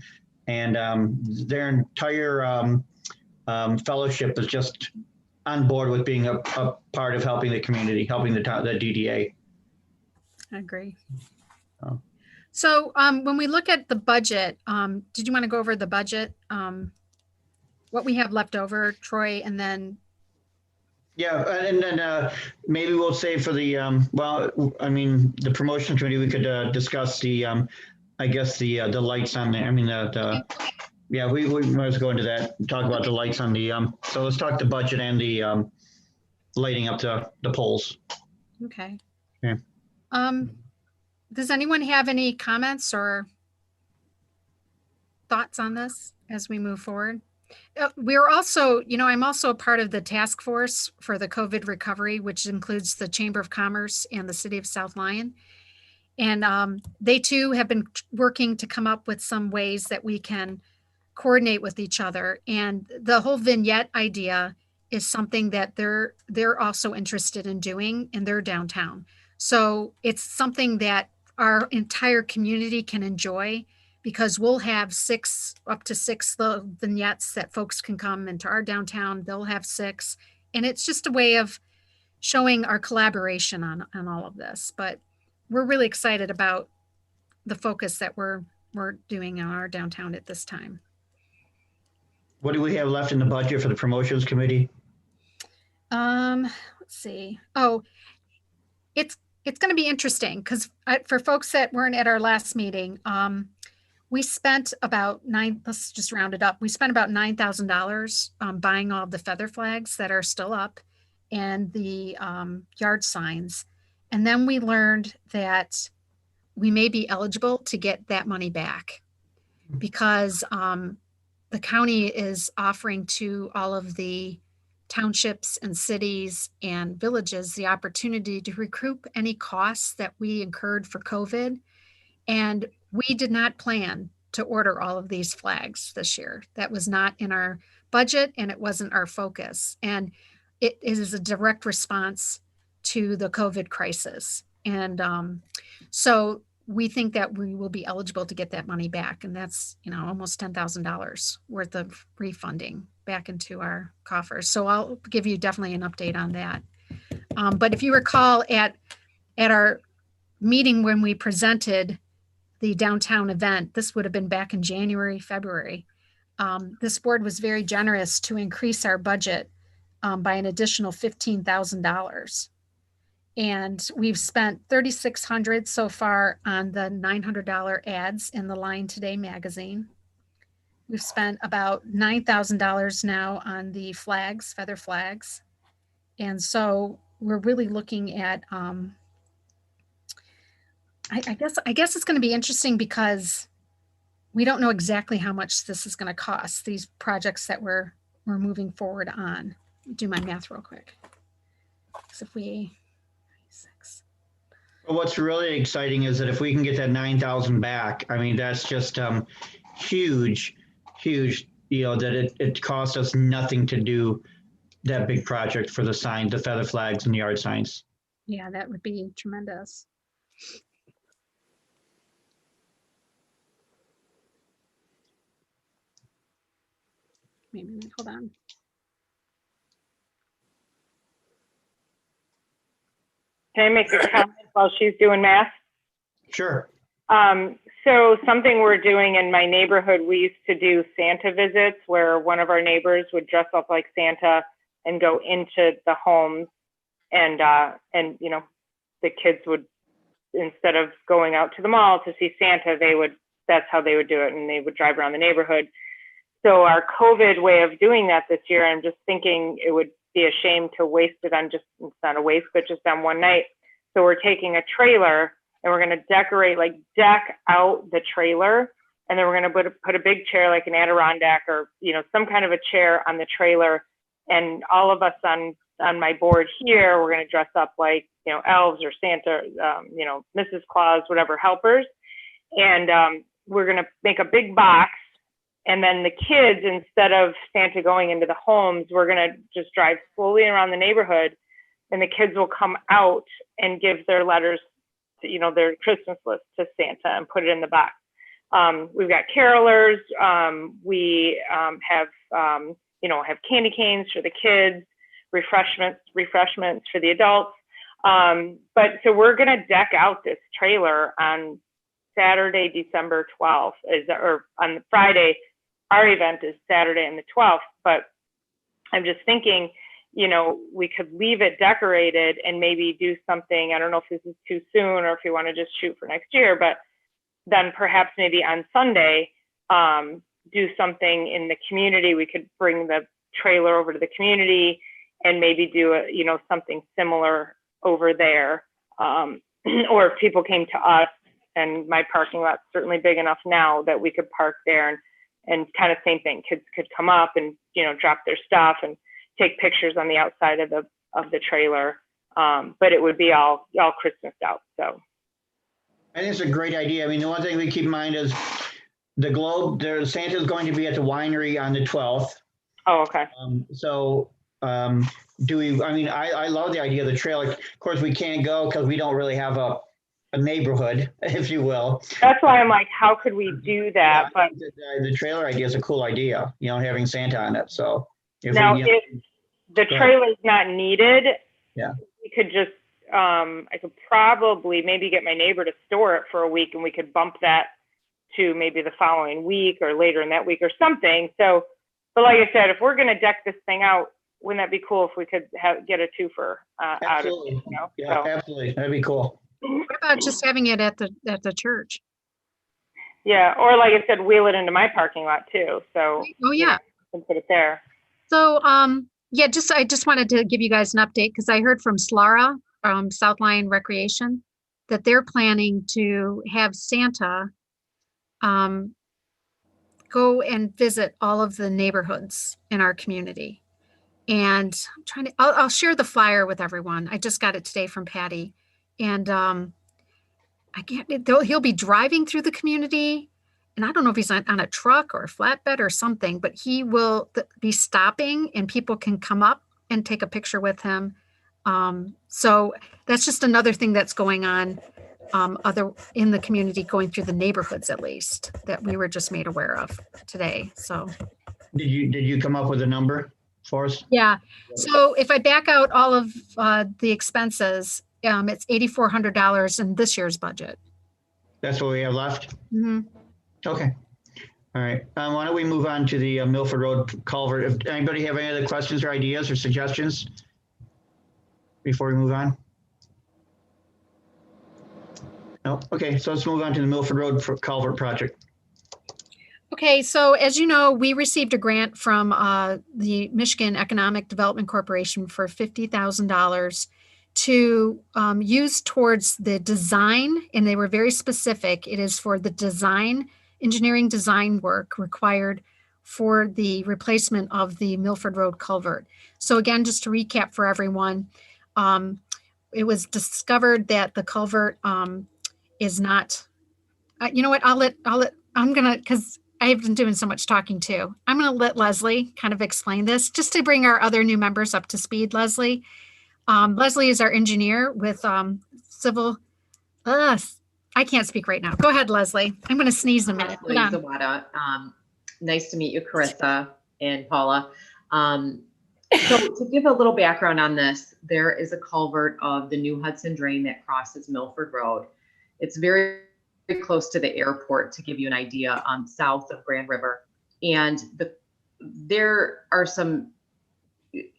and their entire fellowship is just on board with being a part of helping the community, helping the DDA. I agree. Oh. So when we look at the budget, did you want to go over the budget? What we have left over, Troy, and then. Yeah, and then maybe we'll say for the, the promotion committee, we could discuss the, the lights on there. Yeah, we might as well go into that, talk about the lights on the, so let's talk the budget and the lighting up the poles. Okay. Yeah. Does anyone have any comments or thoughts on this as we move forward? We're also, I'm also a part of the task force for the COVID recovery, which includes the Chamber of Commerce and the City of South Lyon. And they too have been working to come up with some ways that we can coordinate with each other. And the whole vignette idea is something that they're also interested in doing in their downtown. So it's something that our entire community can enjoy, because we'll have up to six vignettes that folks can come into our downtown. They'll have 6. And it's just a way of showing our collaboration on all of this. But we're really excited about the focus that we're doing in our downtown at this time. What do we have left in the budget for the promotions committee? Let's see. Oh, it's going to be interesting, because for folks that weren't at our last meeting, we spent about let's just round it up. We spent about $9,000 buying all of the feather flags that are still up and the yard signs. And then we learned that we may be eligible to get that money back, because the county is offering to all of the townships and cities and villages the opportunity to recoup any costs that we incurred for COVID. And we did not plan to order all of these flags this year. That was not in our budget, and it wasn't our focus. And it is a direct response to the COVID crisis. And so we think that we will be eligible to get that money back. And that's, almost $10,000 worth of refunding back into our coffers. So I'll give you definitely an update on that. But if you recall at our meeting when we presented the downtown event, this would have been back in January, February. This board was very generous to increase our budget by an additional $15,000. And we've spent $3,600 so far on the $900 ads in the Line Today magazine. We've spent about $9,000 now on the flags, feather flags. And so we're really looking at, I guess it's going to be interesting, because we don't know exactly how much this is going to cost, these projects that we're moving forward on. Do my math real quick. So if we What's really exciting is that if we can get that 9,000 back, I mean, that's just huge, huge, that it cost us nothing to do that big project for the signs, the feather flags and the yard signs. Yeah, that would be tremendous. Maybe, hold on. Can I make a comment while she's doing math? Sure. So something we're doing in my neighborhood, we used to do Santa visits where one of our neighbors would dress up like Santa and go into the homes, and the kids would, instead of going out to the mall to see Santa, that's how they would do it, and they would drive around the neighborhood. So our COVID way of doing that this year, I'm just thinking it would be a shame to waste it on it's not a waste, but just on one night. So we're taking a trailer and we're going to deck out the trailer. And then we're going to put a big chair, like an Adirondack or, some kind of a chair on the trailer. And all of us on my board here, we're going to dress up like, elves or Santa, Mrs. Claus, whatever, helpers. And we're going to make a big box. And then the kids, instead of Santa going into the homes, we're going to just drive slowly around the neighborhood, and the kids will come out and give their letters to, their Christmas list to Santa and put it in the box. We've got carolers. We have candy canes for the kids, refreshments for the adults. But so we're going to deck out this trailer on Saturday, December 12th, or on Friday. Our event is Saturday and the 12th, but I'm just thinking, we could leave it decorated and maybe do something. I don't know if this is too soon or if you want to just shoot for next year, but then perhaps maybe on Sunday, do something in the community. We could bring the trailer over to the community and maybe do something similar over there. Or if people came to us, and my parking lot's certainly big enough now that we could park there and kind of same thing. Kids could come up and, drop their stuff and take pictures on the outside of the trailer. But it would be all Christmased out. So I think it's a great idea. I mean, the one thing we keep in mind is Santa's going to be at the winery on the 12th. Oh, okay. I love the idea of the trailer. Of course, we can't go because we don't really have a neighborhood, if you will. That's why I'm like, how could we do that? Yeah, but the trailer idea is a cool idea, having Santa on it. So if the trailer is not needed, yeah, we could just, I could probably maybe get my neighbor to store it for a week, and we could bump that to maybe the following week or later in that week or something. So, but like I said, if we're going to deck this thing out, wouldn't that be cool if we could get a twofer out of it? Yeah, absolutely. That'd be cool. What about just having it at the church? Yeah, or like I said, wheel it into my parking lot too. So and put it there. So I just wanted to give you guys an update because I heard from Slara South Lyon Recreation that they're planning to have Santa go and visit all of the neighborhoods in our community. And I'll share the flyer with everyone. I just got it today from Patty. And he'll be driving through the community, and I don't know if he's on a truck or a flatbed or something, but he will be stopping and people can come up and take a picture with him. So that's just another thing that's going on in the community, going through the neighborhoods, at least, that we were just made aware of today. So did you come up with a number for us? Yeah. So if I back out all of the expenses, it's $8,400 in this year's budget. That's what we have left? Mm-hmm. Okay. All right. Why don't we move on to the Milford Road culvert? If anybody have any other questions or ideas or suggestions before we move on? No? Okay. So let's move on to the Milford Road culvert project. Okay, so as you know, we received a grant from the Michigan Economic Development Corporation for $50,000 to use towards the design, and they were very specific. It is for the engineering design work required for the replacement of the Milford Road culvert. So again, just to recap for everyone, it was discovered that the culvert is not, you know what, I'm gonna, because I've been doing so much talking too. I'm gonna let Leslie kind of explain this, just to bring our other new members up to speed, Leslie. Leslie is our engineer with civil, I can't speak right now. Go ahead, Leslie. I'm gonna sneeze in a minute. Hold on. Zawada. Nice to meet you, Carissa and Paula. So to give a little background on this, there is a culvert of the New Hudson Drain that crosses Milford Road. It's very, very close to the airport, to give you an idea, south of Grand River. And there are some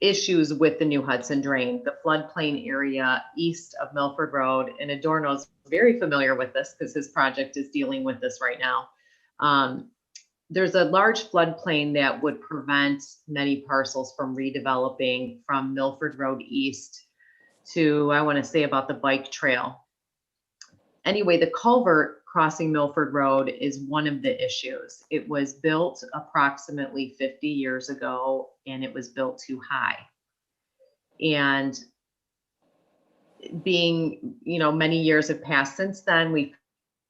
issues with the New Hudson Drain, the floodplain area east of Milford Road. And Adorno's very familiar with this because his project is dealing with this right now. There's a large floodplain that would prevent many parcels from redeveloping from Milford Road east to, I want to say, about the bike trail. Anyway, the culvert crossing Milford Road is one of the issues. It was built approximately 50 years ago, and it was built too high. And being, many years have passed since then, we've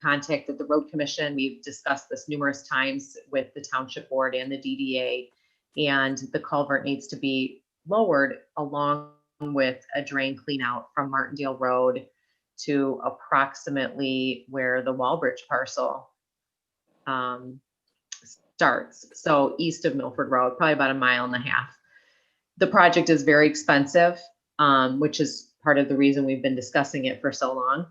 contacted the road commission. We've discussed this numerous times with the township board and the DDA, and the culvert needs to be lowered along with a drain clean out from Martindale Road to approximately where the Walbridge parcel starts. So east of Milford Road, probably about 1.5 miles. The project is very expensive, which is part of the reason we've been discussing it for so long.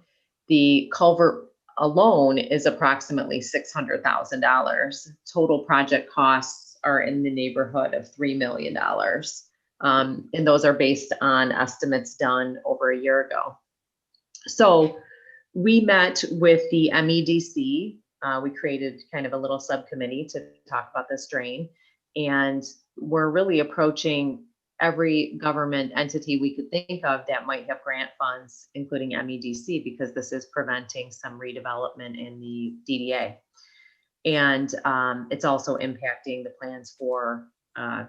The culvert alone is approximately $600,000. Total project costs are in the neighborhood of $3 million. And those are based on estimates done over a year ago. So we met with the MEDC. We created kind of a little subcommittee to talk about this drain. And we're really approaching every government entity we could think of that might have grant funds, including MEDC, because this is preventing some redevelopment in the DDA. And it's also impacting the plans for a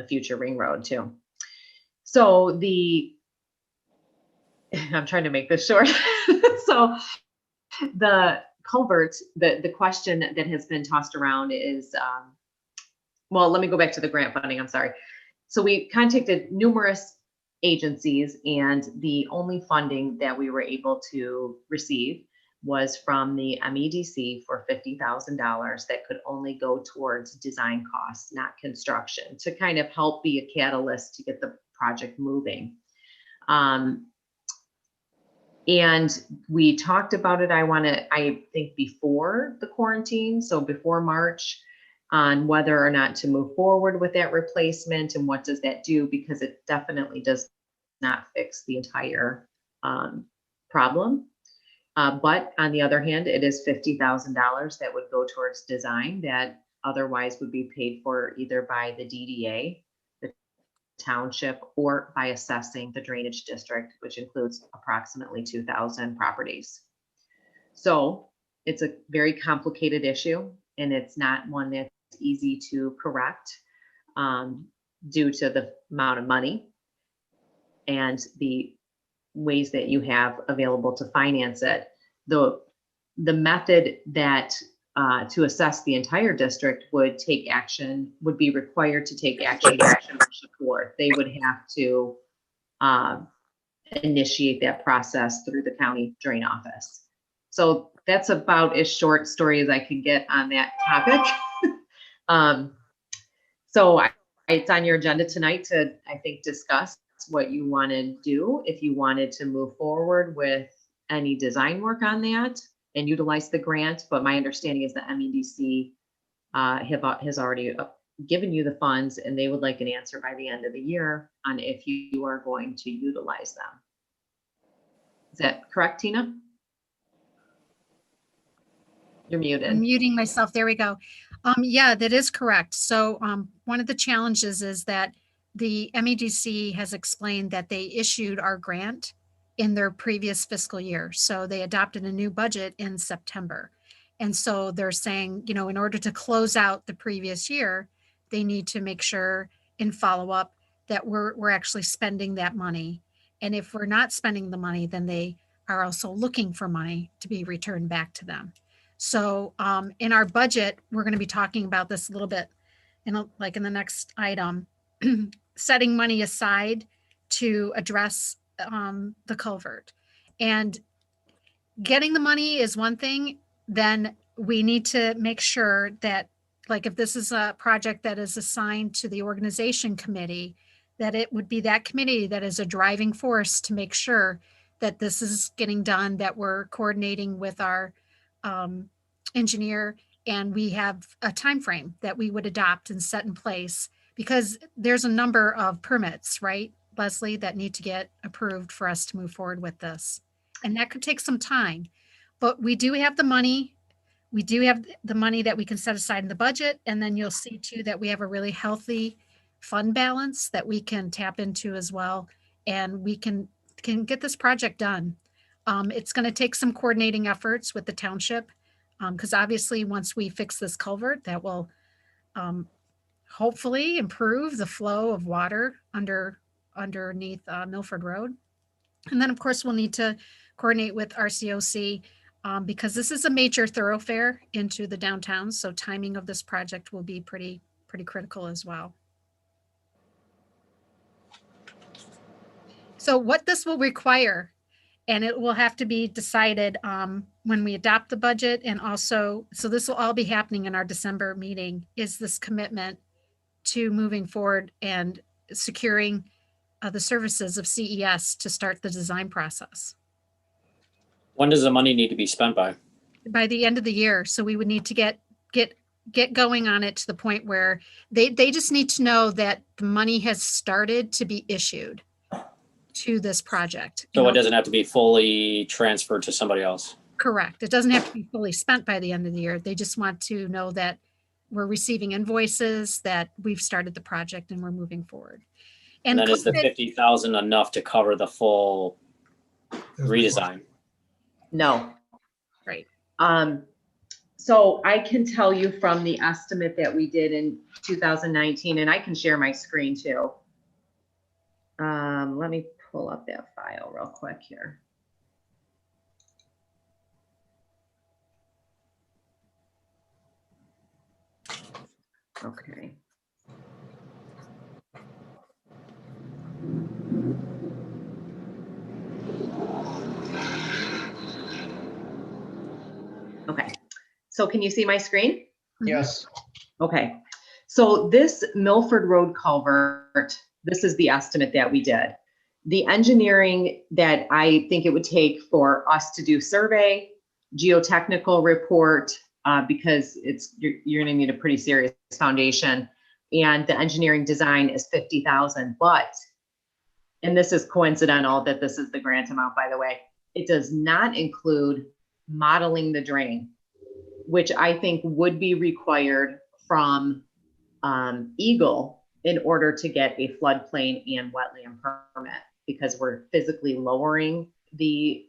future ring road too. So I'm trying to make this short. So the culvert, the question that has been tossed around is, well, let me go back to the grant funding, I'm sorry. So we contacted numerous agencies, and the only funding that we were able to receive was from the MEDC for $50,000 that could only go towards design costs, not construction, to kind of help be a catalyst to get the project moving. And we talked about it, I think before the quarantine, so before March, on whether or not to move forward with that replacement and what does that do, because it definitely does not fix the entire problem. But on the other hand, it is $50,000 that would go towards design that otherwise would be paid for either by the DDA, the township, or by assessing the drainage district, which includes approximately 2,000 properties. So it's a very complicated issue, and it's not one that's easy to correct due to the amount of money and the ways that you have available to finance it. The method that to assess the entire district would be required to take action support. They would have to initiate that process through the county drain office. So that's about as short story as I could get on that topic. So it's on your agenda tonight to, I think, discuss what you want to do, if you wanted to move forward with any design work on that and utilize the grant. But my understanding is the MEDC has already given you the funds, and they would like an answer by the end of the year on if you are going to utilize them. Is that correct, Tina? You're muted. I'm muting myself. There we go. Yeah, that is correct. So one of the challenges is that the MEDC has explained that they issued our grant in their previous fiscal year. So they adopted a new budget in September. And so they're saying, in order to close out the previous year, they need to make sure and follow up that we're actually spending that money. And if we're not spending the money, then they are also looking for money to be returned back to them. So in our budget, we're going to be talking about this a little bit in the next item, setting money aside to address the culvert. And getting the money is one thing. Then we need to make sure that, like, if this is a project that is assigned to the organization committee, that it would be that committee that is a driving force to make sure that this is getting done, that we're coordinating with our engineer, and we have a time frame that we would adopt and set in place, because there's a number of permits, right, Leslie, that need to get approved for us to move forward with this. And that could take some time, but we do have the money. We do have the money that we can set aside in the budget. And then you'll see too that we have a really healthy fund balance that we can tap into as well. And we can get this project done. It's going to take some coordinating efforts with the township, because obviously once we fix this culvert, that will hopefully improve the flow of water underneath Milford Road. And then of course we'll need to coordinate with RCOC because this is a major thoroughfare into the downtown. So timing of this project will be pretty critical as well. So what this will require, and it will have to be decided when we adopt the budget, and also, so this will all be happening in our December meeting, is this commitment to moving forward and securing the services of CES to start the design process. When does the money need to be spent by? By the end of the year. So we would need to get going on it to the point where they just need to know that the money has started to be issued to this project. So it doesn't have to be fully transferred to somebody else? Correct. It doesn't have to be fully spent by the end of the year. They just want to know that we're receiving invoices, that we've started the project and we're moving forward. And then is the 50,000 enough to cover the full redesign? No. Right. So I can tell you from the estimate that we did in 2019, and I can share my screen too. Let me pull up that file real quick here. Okay. Okay, so can you see my screen? Yes. Okay, so this Milford Road culvert, this is the estimate that we did. The engineering that I think it would take for us to do survey, geotechnical report, because you're gonna need a pretty serious foundation, and the engineering design is 50,000, but, and this is coincidental that this is the grant amount, by the way, it does not include modeling the drain, which I think would be required from Eagle in order to get a floodplain and wetland permit, because we're physically lowering the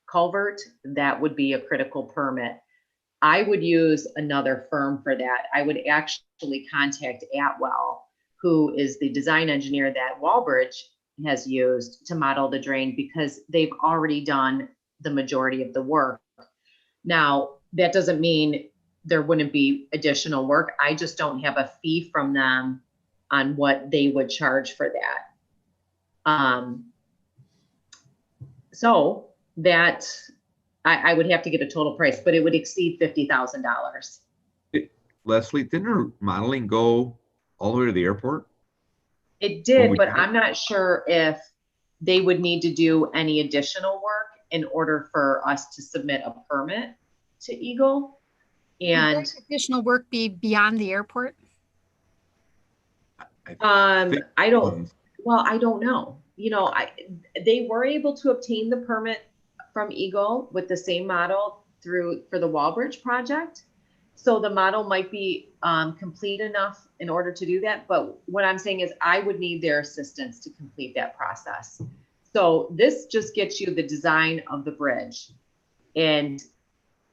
culvert. That would be a critical permit. I would use another firm for that. I would actually contact Atwell, who is the design engineer that Walbridge has used to model the drain, because they've already done the majority of the work. Now, that doesn't mean there wouldn't be additional work. I just don't have a fee from them on what they would charge for that. So that I would have to get a total price, but it would exceed $50,000. Leslie, didn't our modeling go all the way to the airport? It did, but I'm not sure if they would need to do any additional work in order for us to submit a permit to Eagle. And would additional work be beyond the airport? I don't know. You know, they were able to obtain the permit from Eagle with the same model for the Walbridge project. So the model might be complete enough in order to do that. But what I'm saying is I would need their assistance to complete that process. So this just gets you the design of the bridge. And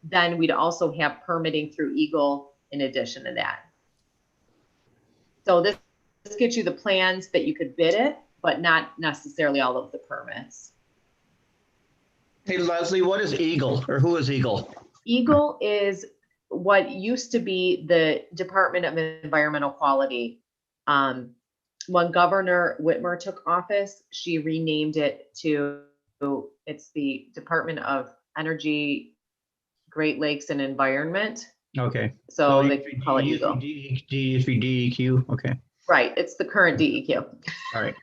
then we'd also have permitting through Eagle in addition to that. So this gets you the plans that you could bid it, but not necessarily all of the permits. Hey, Leslie, what is Eagle, or who is Eagle? Eagle is what used to be the Department of Environmental Quality. When Governor Whitmer took office, she renamed it to, it's the Department of Energy, Great Lakes and Environment. Okay. So they call it Eagle. used to be DEQ, okay, Right, it's the current DEQ. all right.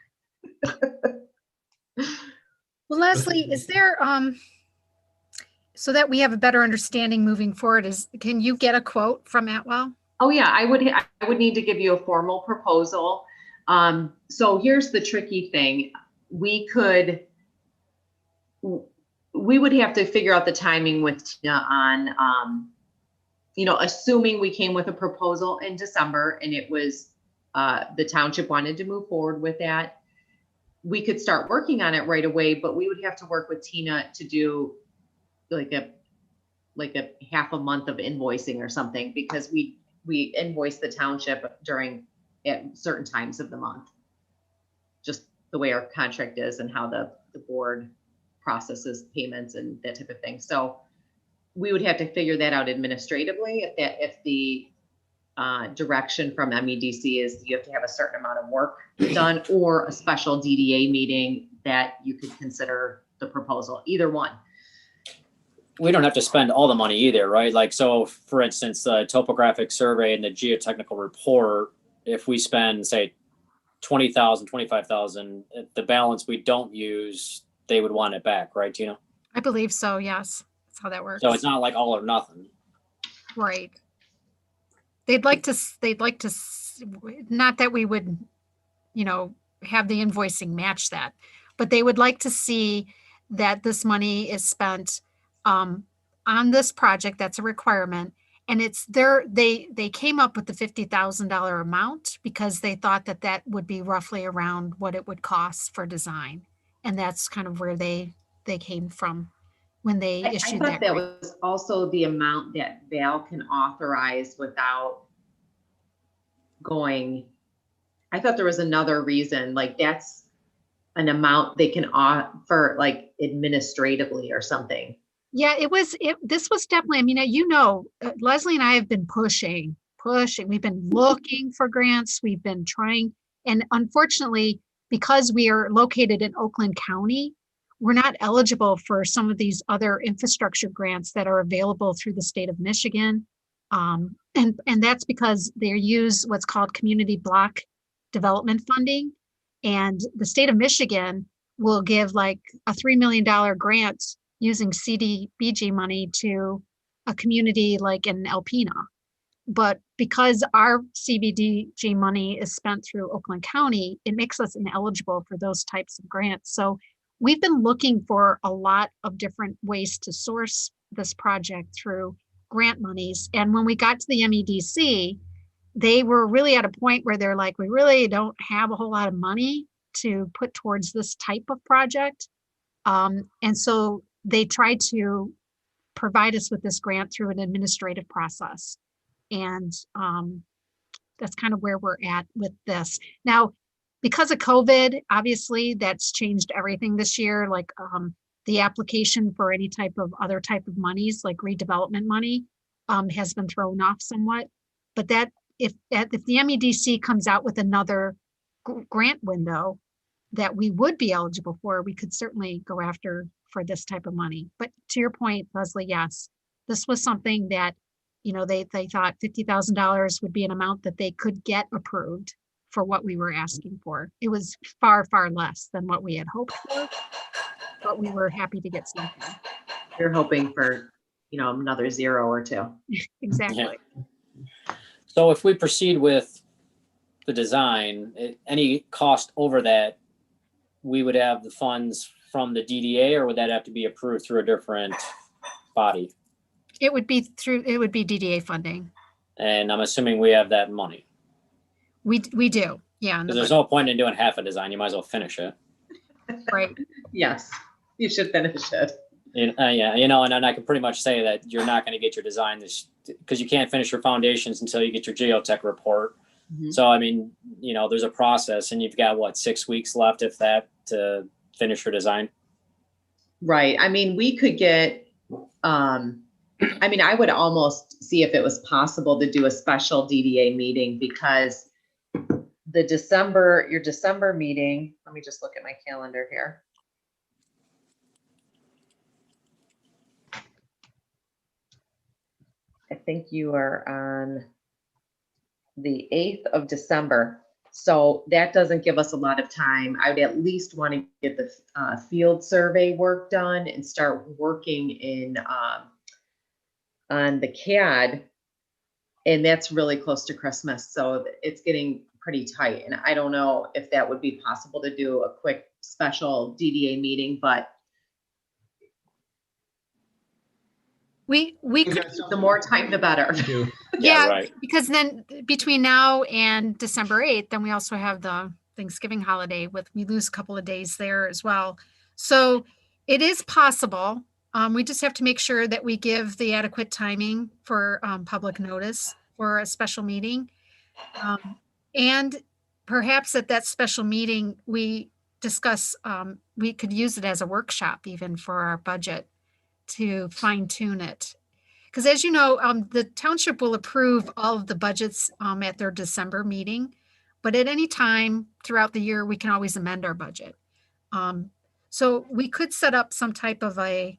Well, Leslie, is there, so that we have a better understanding moving forward, can you get a quote from Atwell? Oh yeah, I would need to give you a formal proposal. So here's the tricky thing. We would have to figure out the timing with Tina on, assuming we came with a proposal in December and it was, the township wanted to move forward with that. We could start working on it right away, but we would have to work with Tina to do like a half a month of invoicing or something, because we invoice the township at certain times of the month. Just the way our contract is and how the board processes payments and that type of thing. So we would have to figure that out administratively if the direction from MEDC is you have to have a certain amount of work done, or a special DDA meeting that you could consider the proposal, either one. We don't have to spend all the money either, right? Like, so for instance, the topographic survey and the geotechnical report, if we spend, say, 20,000, 25,000, the balance we don't use, they would want it back, right, Tina? I believe so, yes. That's how that works. So it's not like all or nothing. Right. They'd like to, not that we would, have the invoicing match that, but they would like to see that this money is spent on this project. That's a requirement. And they came up with the $50,000 amount because they thought that would be roughly around what it would cost for design. And that's kind of where they came from when they issued I thought that was also the amount that Val can authorize without going. I thought there was another reason, like that's an amount they can offer like administratively or something. Yeah, this was definitely, Leslie and I have been pushing. We've been looking for grants. We've been trying. And unfortunately, because we are located in Oakland County, we're not eligible for some of these other infrastructure grants that are available through the state of Michigan. And that's because they use what's called community block development funding. And the state of Michigan will give like a $3 million grant using CDBG money to a community like in Alpena. But because our CDBG money is spent through Oakland County, it makes us ineligible for those types of grants. So we've been looking for a lot of different ways to source this project through grant monies. And when we got to the MEDC, they were really at a point where they're like, we really don't have a whole lot of money to put towards this type of project. And so they tried to provide us with this grant through an administrative process. And that's kind of where we're at with this. Now, because of COVID, obviously that's changed everything this year. Like the application for any type of other type of monies, like redevelopment money, has been thrown off somewhat. But that if the MEDC comes out with another grant window that we would be eligible for, we could certainly go after for this type of money. But to your point, Leslie, yes, this was something that, they thought $50,000 would be an amount that they could get approved for what we were asking for. It was far, far less than what we had hoped for, but we were happy to get something. You're hoping for, another 0 or 2. Exactly. Yeah. So if we proceed with the design, any cost over that, we would have the funds from the DDA, or would that have to be approved through a different body? It would be DDA funding. And I'm assuming we have that money. We do. Yeah. Because there's no point in doing half a design. You might as well finish it. Right. Yes, you should finish it. Yeah, and I can pretty much say that you're not going to get your design because you can't finish your foundations until you get your geotech report. Mhm. So, I mean, there's a process and you've got what, 6 weeks left, if that, to finish your design. Right. I mean, we could get, I would almost see if it was possible to do a special DDA meeting, because your December meeting, let me just look at my calendar here. I think you are on the 8th of December. So that doesn't give us a lot of time. I would at least want to get the field survey work done and start working on the CAD. And that's really close to Christmas. So it's getting pretty tight. And I don't know if that would be possible to do a quick special DDA meeting, but We could, the more time, the better. Yeah, yeah, right. because then between now and December 8th, then we also have the Thanksgiving holiday we lose a couple of days there as well. So it is possible. We just have to make sure that we give the adequate timing for public notice for a special meeting. And perhaps at that special meeting, we discuss, we could use it as a workshop even for our budget to fine tune it. Because as you know, the township will approve all of the budgets at their December meeting, but at any time throughout the year, we can always amend our budget. So we could set up some type of a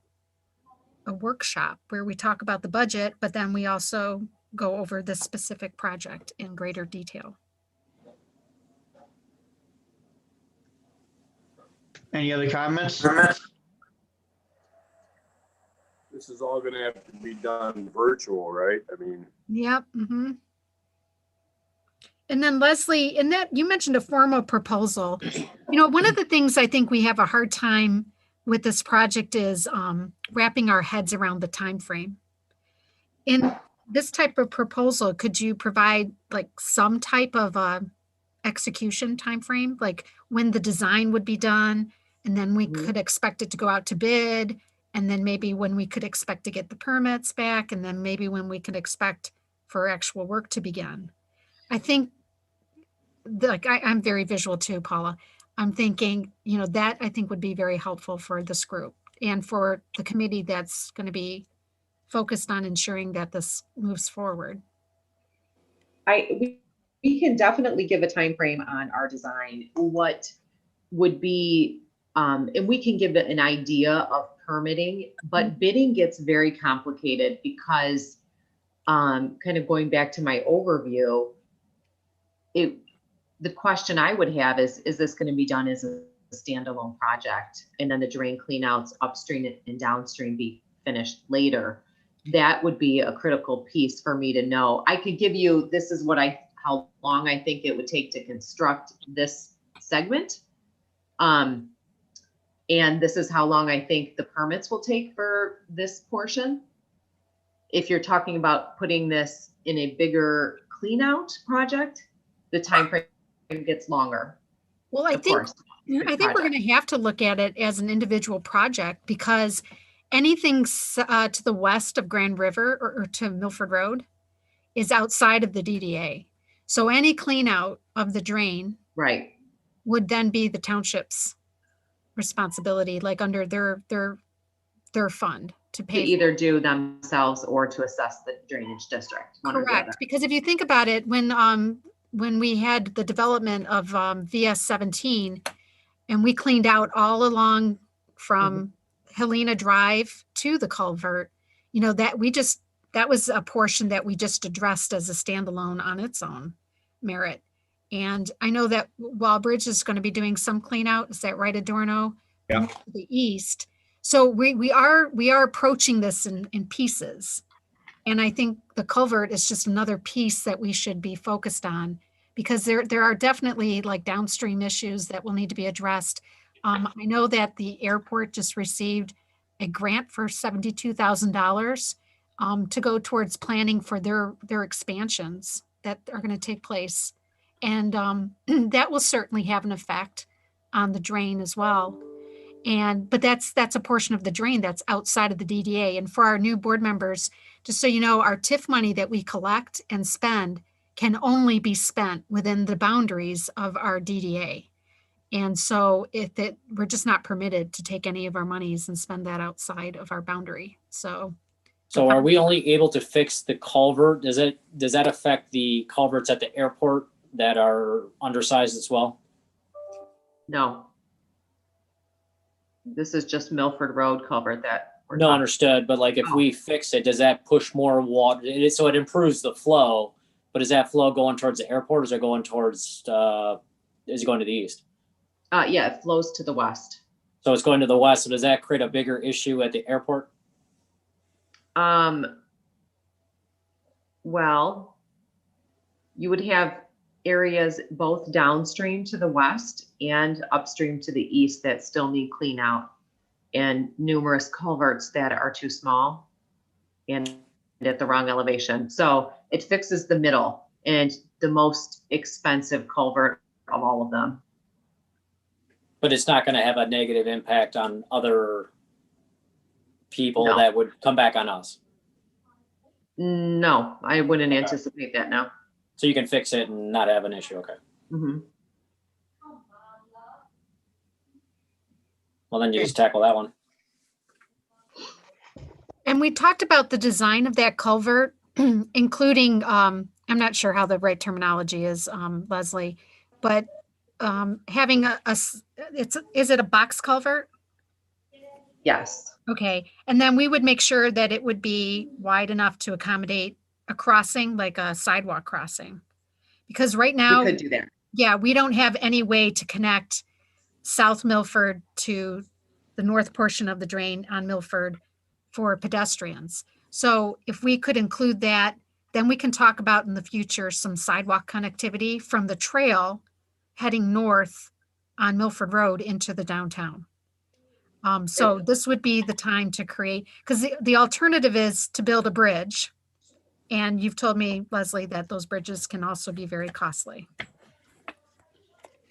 workshop where we talk about the budget, but then we also go over this specific project in greater detail. Any other comments? This is all gonna have to be done virtual, right? I mean, Yep. Mm-hmm. And then Leslie, in that you mentioned a formal proposal. One of the things I think we have a hard time with this project is wrapping our heads around the time frame. In this type of proposal, could you provide like some type of execution time frame, like when the design would be done, and then we could expect it to go out to bid, and then maybe when we could expect to get the permits back, and then maybe when we could expect for actual work to begin? I think I'm very visual too, Paula. I'm thinking, that I think would be very helpful for this group and for the committee that's going to be focused on ensuring that this moves forward. We can definitely give a time frame on our design. What would be, and we can give it an idea of permitting, but bidding gets very complicated because, kind of going back to my overview, the question I would have is this going to be done as a standalone project, and then the drain cleanouts upstream and downstream be finished later? That would be a critical piece for me to know. I could give you, this is how long I think it would take to construct this segment. And this is how long I think the permits will take for this portion. If you're talking about putting this in a bigger cleanout project, the time frame gets longer. Well, I think we're going to have to look at it as an individual project, because anything to the west of Grand River or to Milford Road is outside of the DDA. So any clean out of the drain would then be the township's responsibility, like under their fund to pay. To either do themselves or to assess the drainage district. Correct. Because if you think about it, when we had the development of VS 17, and we cleaned out all along from Helena Drive to the culvert, that was a portion that we just addressed as a standalone on its own merit. And I know that Wallbridge is going to be doing some clean out. Is that right, Adorno? Yeah. To the east. So we are approaching this in pieces. And I think the culvert is just another piece that we should be focused on, because there are definitely like downstream issues that will need to be addressed. I know that the airport just received a grant for $72,000 to go towards planning for their expansions that are going to take place. And that will certainly have an effect on the drain as well. But that's a portion of the drain that's outside of the DDA. And for our new board members, just so you know, our TIF money that we collect and spend can only be spent within the boundaries of our DDA. And so we're just not permitted to take any of our monies and spend that outside of our boundary. So are we only able to fix the culvert? Does that affect the culverts at the airport that are undersized as well? No. This is just Milford Road culvert that we're No, talking. understood. But like if Oh. we fix it, does that push more water? So it improves the flow, but is that flow going towards the airport or is it going towards, is it going to the east? Yeah, it flows to the west. So it's going to the west. So does that create a bigger issue at the airport? Well, you would have areas both downstream to the west and upstream to the east that still need clean out, and numerous culverts that are too small and at the wrong elevation. So it fixes the middle and the most expensive culvert of all of them. But it's not going to have a negative impact on other people No. that would come back on us. No, I wouldn't anticipate that now. So you can fix it and not have an issue. Okay. Mm-hmm. Well, then you just tackle that one. And we talked about the design of that culvert, including, I'm not sure how the right terminology is, Leslie, but having is it a box culvert? Yes. Okay. And then we would make sure that it would be wide enough to accommodate a crossing, like a sidewalk crossing. Because right now, We could do that. yeah, we don't have any way to connect South Milford to the north portion of the drain on Milford for pedestrians. So if we could include that, then we can talk about in the future some sidewalk connectivity from the trail heading north on Milford Road into the downtown. So this would be the time to create, because the alternative is to build a bridge. And you've told me, Leslie, that those bridges can also be very costly.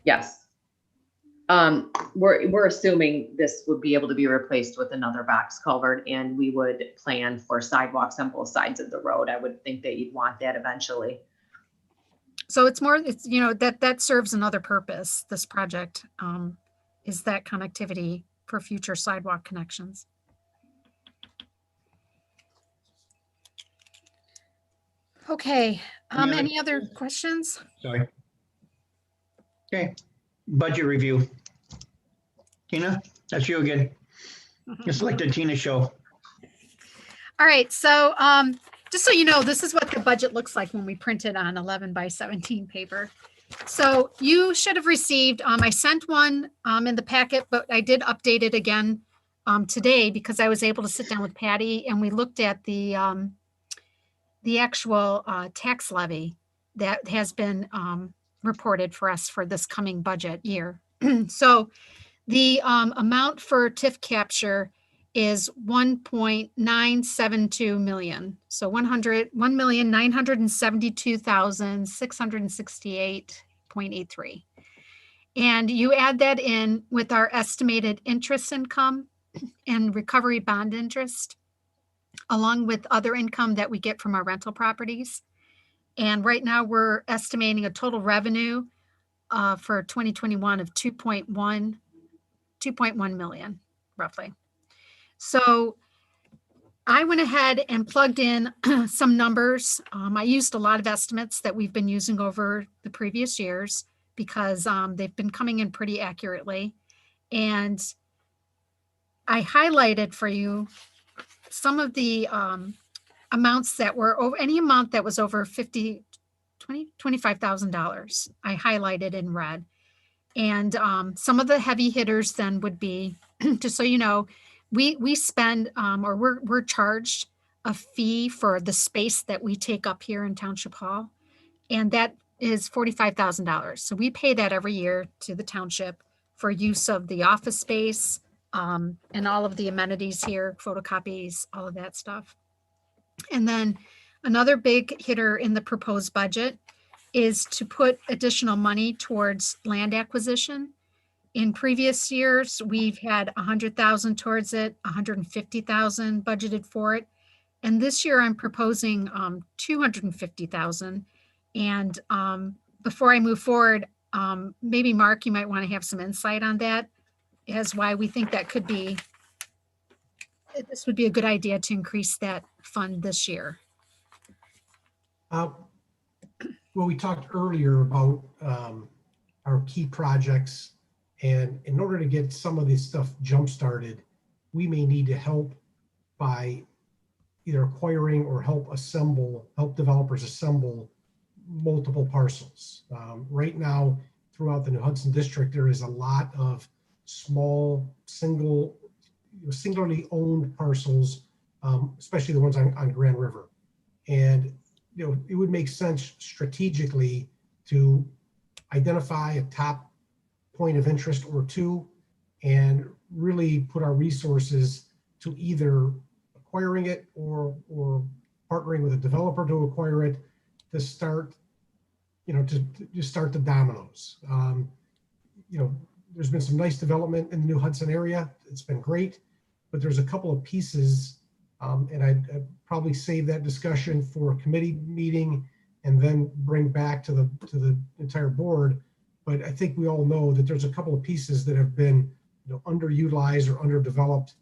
Yes. We're assuming this would be able to be replaced with another box culvert, and we would plan for sidewalks on both sides of the road. I would think that you'd want that eventually. So it's that serves another purpose. This project is that connectivity for future sidewalk connections. Okay. Any other questions? Sorry. Okay. Budget review. Tina, that's you again. It's like the Tina show. All right. So just so you know, this is what the budget looks like when we print it on 11 by 17 paper. So you should have received, I sent one in the packet, but I did update it again today because I was able to sit down with Patty and we looked at the actual tax levy that has been reported for us for this coming budget year. So the amount for TIF capture is 1.972 million. So 1,972,668.83. And you add that in with our estimated interest income and recovery bond interest, along with other income that we get from our rental properties. And right now we're estimating a total revenue for 2021 of 2.1 million, roughly. So I went ahead and plugged in some numbers. I used a lot of estimates that we've been using over the previous years because they've been coming in pretty accurately. And I highlighted for you some of the amounts that were over, any amount that was over $25,000, I highlighted in red. And some of the heavy hitters then would be, just so you know, we spend or we're charged a fee for the space that we take up here in Township Hall, and that is $45,000. So we pay that every year to the township for use of the office space and all of the amenities here, photocopies, all of that stuff. And then another big hitter in the proposed budget is to put additional money towards land acquisition. In previous years, we've had 100,000 towards it, 150,000 budgeted for it. And this year I'm proposing 250,000. And before I move forward, maybe Mark, you might want to have some insight on that as why we think that could be, this would be a good idea to increase that fund this year. Well, we talked earlier about our key projects, and in order to get some of this stuff jump-started, we may need to help by either acquiring or help developers assemble multiple parcels. Right now, throughout the New Hudson district, there is a lot of small, singularly owned parcels, especially the ones on Grand River. And it would make sense strategically to identify a top point of interest or two and really put our resources to either acquiring it or partnering with a developer to acquire it to start, to start the dominoes. There's been some nice development in the New Hudson area. It's been great, but there's a couple of pieces, and I'd probably save that discussion for a committee meeting and then bring back to the entire board. But I think we all know that there's a couple of pieces that have been underutilized or underdeveloped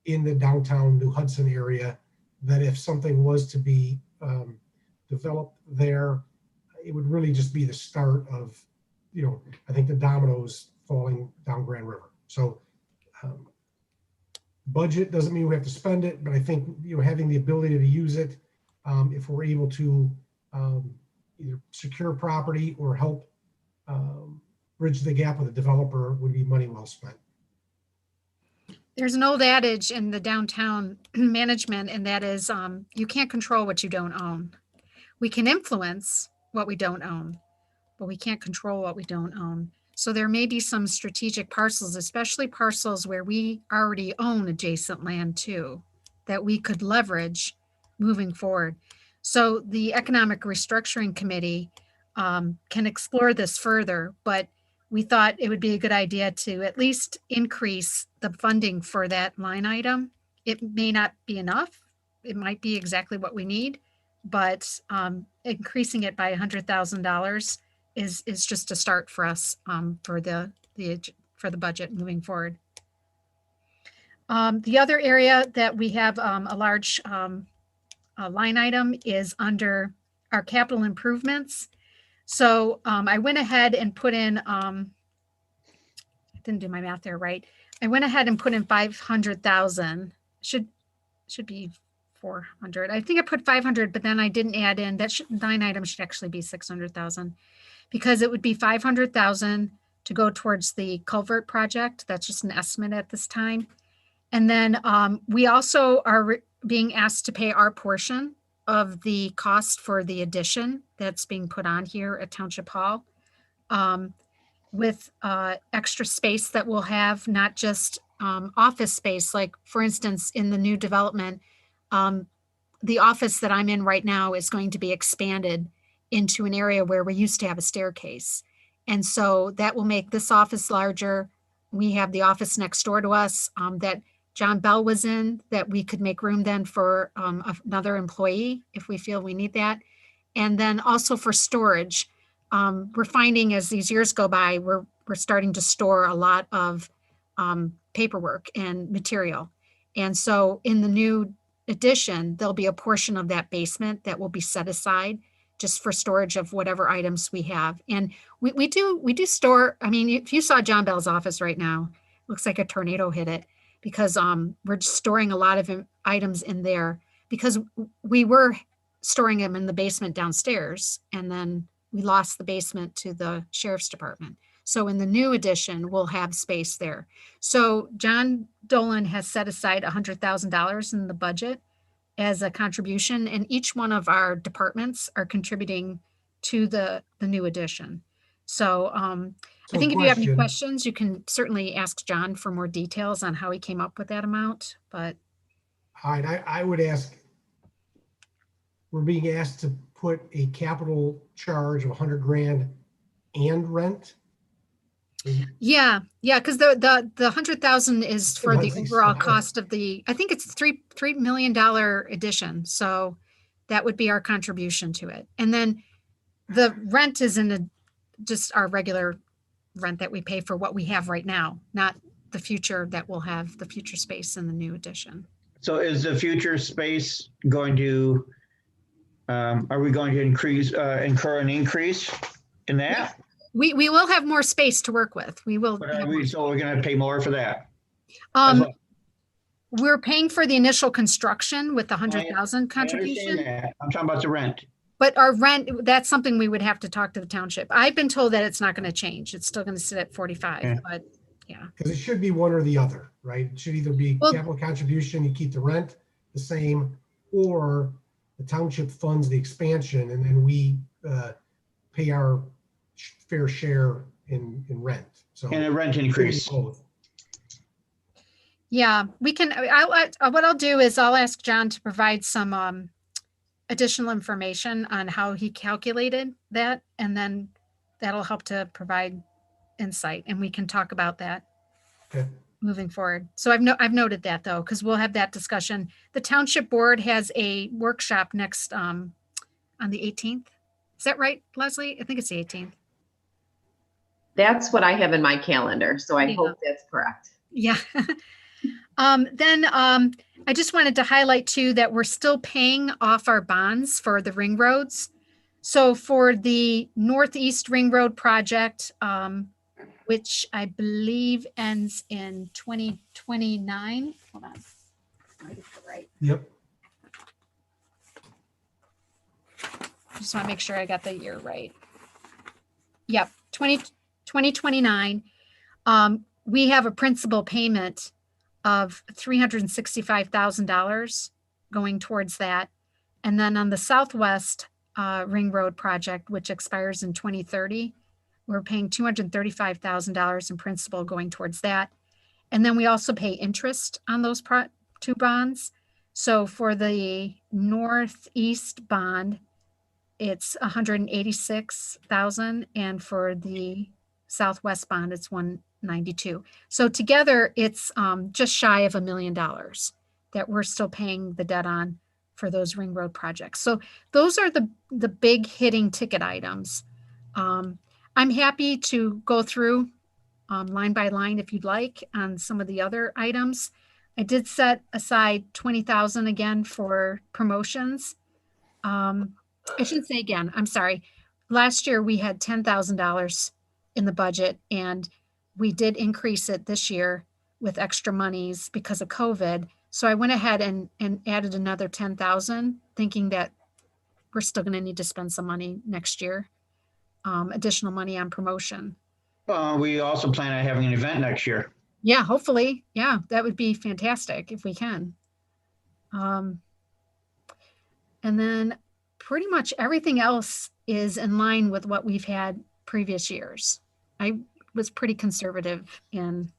in the downtown New Hudson area, that if something was to be developed there, it would really just be the start of, I think the dominoes falling down Grand River. So budget doesn't mean we have to spend it, but I think, having the ability to use it, if we're able to either secure property or help bridge the gap with a developer, would be money well spent. There's an old adage in the downtown management, and that is you can't control what you don't own. We can influence what we don't own, but we can't control what we don't own. So there may be some strategic parcels, especially parcels where we already own adjacent land too, that we could leverage moving forward. So the Economic Restructuring Committee can explore this further, but we thought it would be a good idea to at least increase the funding for that line item. It may not be enough. It might be exactly what we need, but increasing it by $100,000 is just a start for us for the budget moving forward. The other area that we have a large line item is under our capital improvements. So I went ahead and put in, I didn't do my math there right. I went ahead and put in 500,000. Should be 400. I think I put 500, but then I didn't add in that line item should actually be 600,000, because it would be 500,000 to go towards the culvert project. That's just an estimate at this time. And then we also are being asked to pay our portion of the cost for the addition that's being put on here at Township Hall, with extra space that we'll have, not just office space. Like, for instance, in the new development, the office that I'm in right now is going to be expanded into an area where we used to have a staircase. And so that will make this office larger. We have the office next door to us that John Bell was in, that we could make room then for another employee if we feel we need that. And then also for storage, we're finding as these years go by, we're starting to store a lot of paperwork and material. And so in the new addition, there'll be a portion of that basement that will be set aside just for storage of whatever items we have. And we do store, I mean, if you saw John Bell's office right now, looks like a tornado hit it, because we're just storing a lot of items in there, because we were storing them in the basement downstairs, and then we lost the basement to the sheriff's department. So in the new addition, we'll have space there. So John Dolan has set aside $100,000 in the budget as a contribution, and each one of our departments are contributing to the new addition. So I think if you have any questions, you can certainly ask John for more details on how he came up with that amount. But all right, I would ask, we're being asked to put a capital charge of 100 grand and rent. Yeah, because the 100,000 is for the overall cost of the, I think it's $3 million addition. So that would be our contribution to it. And then the rent is just our regular rent that we pay for what we have right now, not the future that we'll have, the future space in the new addition. So is the future space going to, are we going to incur an increase in that? We will have more space to work with. We will. But so we're going to pay more for that? We're paying for the initial construction with the 100,000 contribution. I'm talking about the rent. But our rent, that's something we would have to talk to the township. I've been told that it's not going to change. It's still going to sit at 45, Okay. but yeah. Because it should be one or the other, right? It should either be capital contribution, you keep the rent the same, or the township funds the expansion and then we pay our fair share in rent. So And a rent increase. both. Yeah, we can, what I'll do is I'll ask John to provide some additional information on how he calculated that, and then that'll help to provide insight, and we can talk about that Okay. moving forward. So I've noted that though, because we'll have that discussion. The township board has a workshop next on the 18th. Is that right, Leslie? I think it's the 18th. That's what I have in my calendar, so I Yeah. hope that's correct. Yeah. Then I just wanted to highlight too that we're still paying off our bonds for the ring roads. So for the Northeast Ring Road project, which I believe ends in 2029. Hold on. Right. Yep. I just want to make sure I got the year right. Yep, 2029. We have a principal payment of $365,000 going towards that. And then on the Southwest Ring Road project, which expires in 2030, we're paying $235,000 in principal going towards that. And then we also pay interest on those two bonds. So for the Northeast bond, it's $186,000, and for the Southwest bond, it's $192,000. So together, it's just shy of $1 million that we're still paying the debt on for those ring road projects. So those are the big hitting ticket items. I'm happy to go through line by line if you'd like on some of the other items. I did set aside $20,000 again for promotions. I should say again, I'm sorry. Last year we had $10,000 in the budget, and we did increase it this year with extra monies because of COVID. So I went ahead and added another 10,000, thinking that we're still going to need to spend some money next year, additional money on promotion. We also plan on having an event next year. Yeah, hopefully. Yeah, that would be fantastic if we can. And then pretty much everything else is in line with what we've had previous years. I was pretty conservative in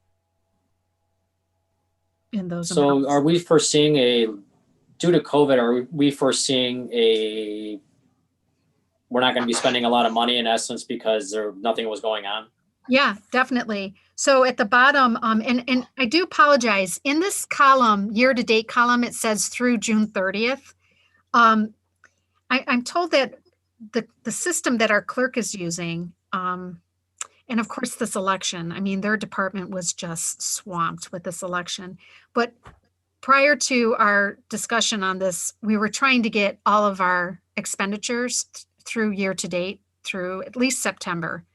those So amounts. are we foreseeing due to COVID, are we foreseeing we're not going to be spending a lot of money in essence because nothing was going on? Yeah, definitely. So at the bottom, and I do apologize, in this column, year-to-date column, it says through June 30th. I'm told that the system that our clerk is using, and of course this election, I mean, their department was just swamped with this election. But prior to our discussion on this, we were trying to get all of our expenditures through year-to-date through at least September.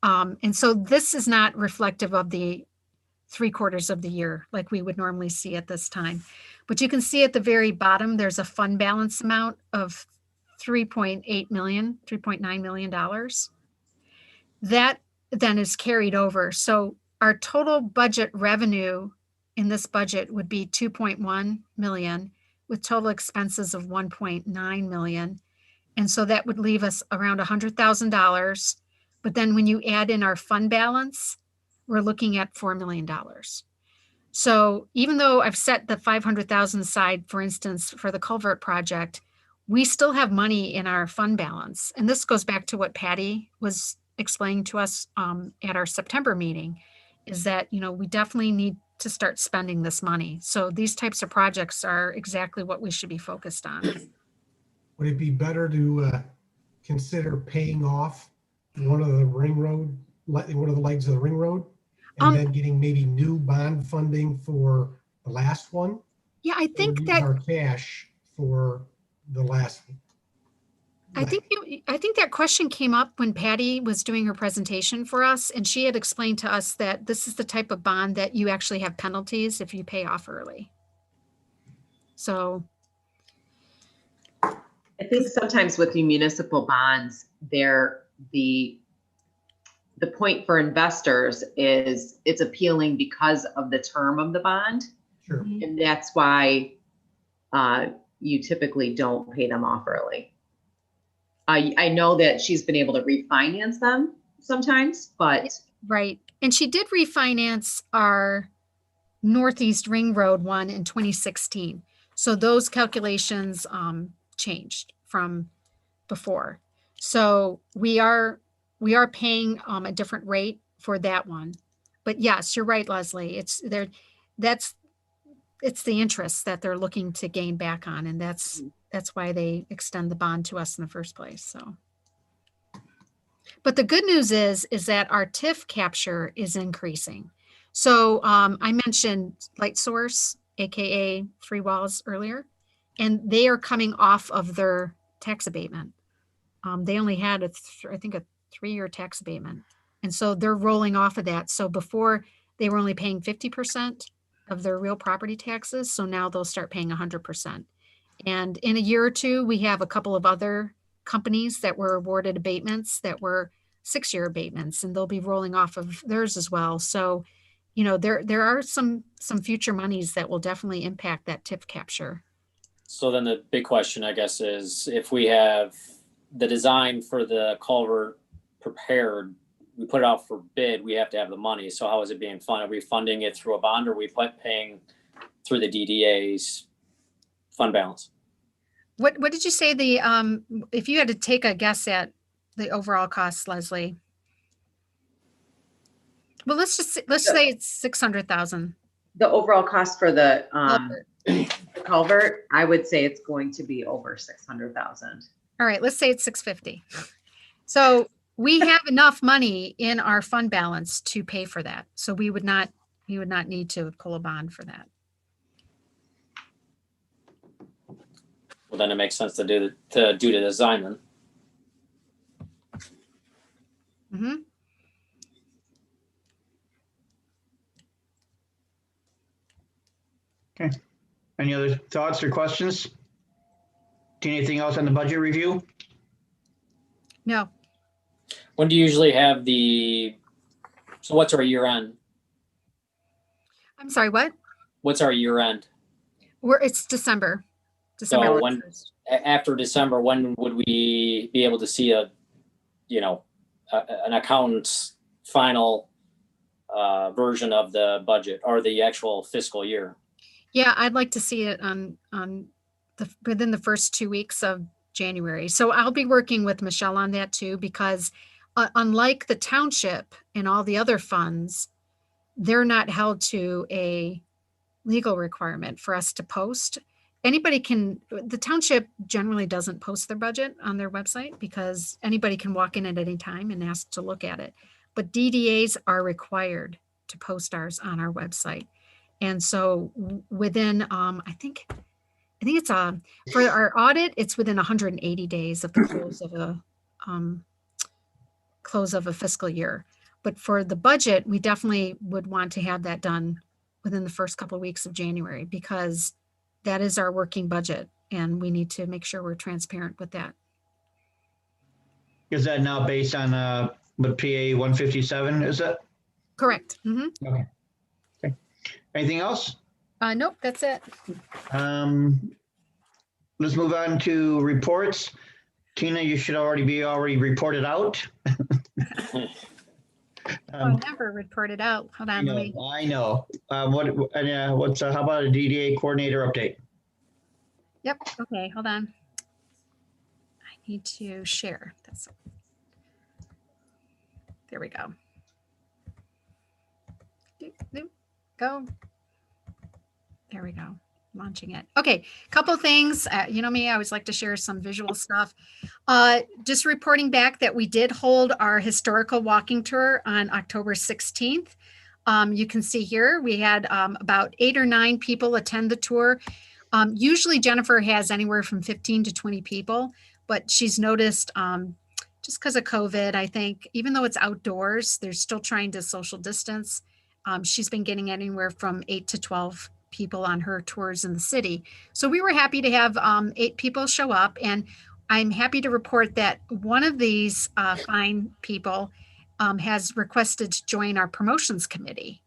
And so this is not reflective of the 3/4 of the year like we would normally see at this time. But you can see at the very bottom, there's a fund balance amount of $3.9 million. That then is carried over. So our total budget revenue in this budget would be 2.1 million with total expenses of 1.9 million. And so that would leave us around $100,000. But then when you add in our fund balance, we're looking at $4 million. So even though I've set the 500,000 aside, for instance, for the culvert project, we still have money in our fund balance. And this goes back to what Patty was explaining to us at our September meeting, is that, we definitely need to start spending this money. So these types of projects are exactly what we should be focused on. Would it be better to consider paying off one of the one of the legs of the ring road, and Um, then getting maybe new bond funding for the last one? Yeah, I Or think use that our cash for the last one? I think that question came up when Patty was doing her presentation for us, and she had explained to us that this is the type of bond that you actually have penalties if you pay off early. So, I think sometimes with the municipal bonds, the point for investors is it's appealing because of the term of the bond. Sure. And that's why you typically don't pay them off early. I know that she's been able to refinance them sometimes, but right. And she did refinance our Northeast Ring Road one in 2016. So those calculations changed from before. So we are paying a different rate for that one. But yes, you're right, Leslie. It's the interest that they're looking to gain back on, and that's why they extend the bond to us in the first place. So, but the good news is that our TIF capture is increasing. So I mentioned Light Source, aka Free Walls, earlier, and they are coming off of their tax abatement. They only had I think a 3-year tax abatement, and so they're rolling off of that. So before they were only paying 50% of their real property taxes, so now they'll start paying 100%. And in a year or two, we have a couple of other companies that were awarded abatements that were 6-year abatements, and they'll be rolling off of theirs as well. So, you know, there are some future monies that will definitely impact that TIF capture. So then the big question, I guess, is if we have the design for the culvert prepared, we put it out for bid, we have to have the money. So how is it being funded? Are we funding it through a bond, or are we paying through the DDA's fund balance? What did you say if you had to take a guess at the overall cost, Leslie? Well, let's say it's 600,000. the overall cost for the culvert, I would say it's going to be over 600,000. All right, let's say it's 650. So we have enough money in our fund balance to pay for that. So we would not need to pull a bond for that. Well, then it makes sense to do the design then. Mm-hmm. Okay. Any other thoughts or questions? Anything else on the budget review? No. When do you usually have so what's our year end? I'm sorry, what? What's our year end? It's December. So when, after December, when would we be able to see an accountant's final version of the budget or the actual fiscal year? Yeah, I'd like to see it within the first 2 weeks of January. So I'll be working with Michelle on that too, because unlike the township and all the other funds, they're not held to a legal requirement for us to post. The township generally doesn't post their budget on their website because anybody can walk in at any time and ask to look at it. But DDAs are required to post ours on our website. And so within, I think it's for our audit, it's within 180 days of the close of a fiscal year. But for the budget, we definitely would want to have that done within the first couple of weeks of January, because that is our working budget and we need to make sure we're transparent with that. Is that now based on what PA 157 is it? Correct. Mm-hmm. Okay. Anything else? Nope, that's it. Let's move on to reports. Tina, you should already reported out. Never reported out. Hold on. I know. How about a DDA coordinator update? Yep. Okay, hold on. I need to share. There we go. Go. There we go. Launching it. Okay, couple things. You know me, I always like to share some visual stuff. Just reporting back that we did hold our historical walking tour on October 16th. You can see here we had about 8 or 9 people attend the tour. Usually Jennifer has anywhere from 15 to 20 people, but she's noticed just because of COVID, I think, even though it's outdoors, they're still trying to social distance. She's been getting anywhere from 8 to 12 people on her tours in the city. So we were happy to have 8 people show up, and I'm happy to report that one of these fine people has requested to join our promotions committee.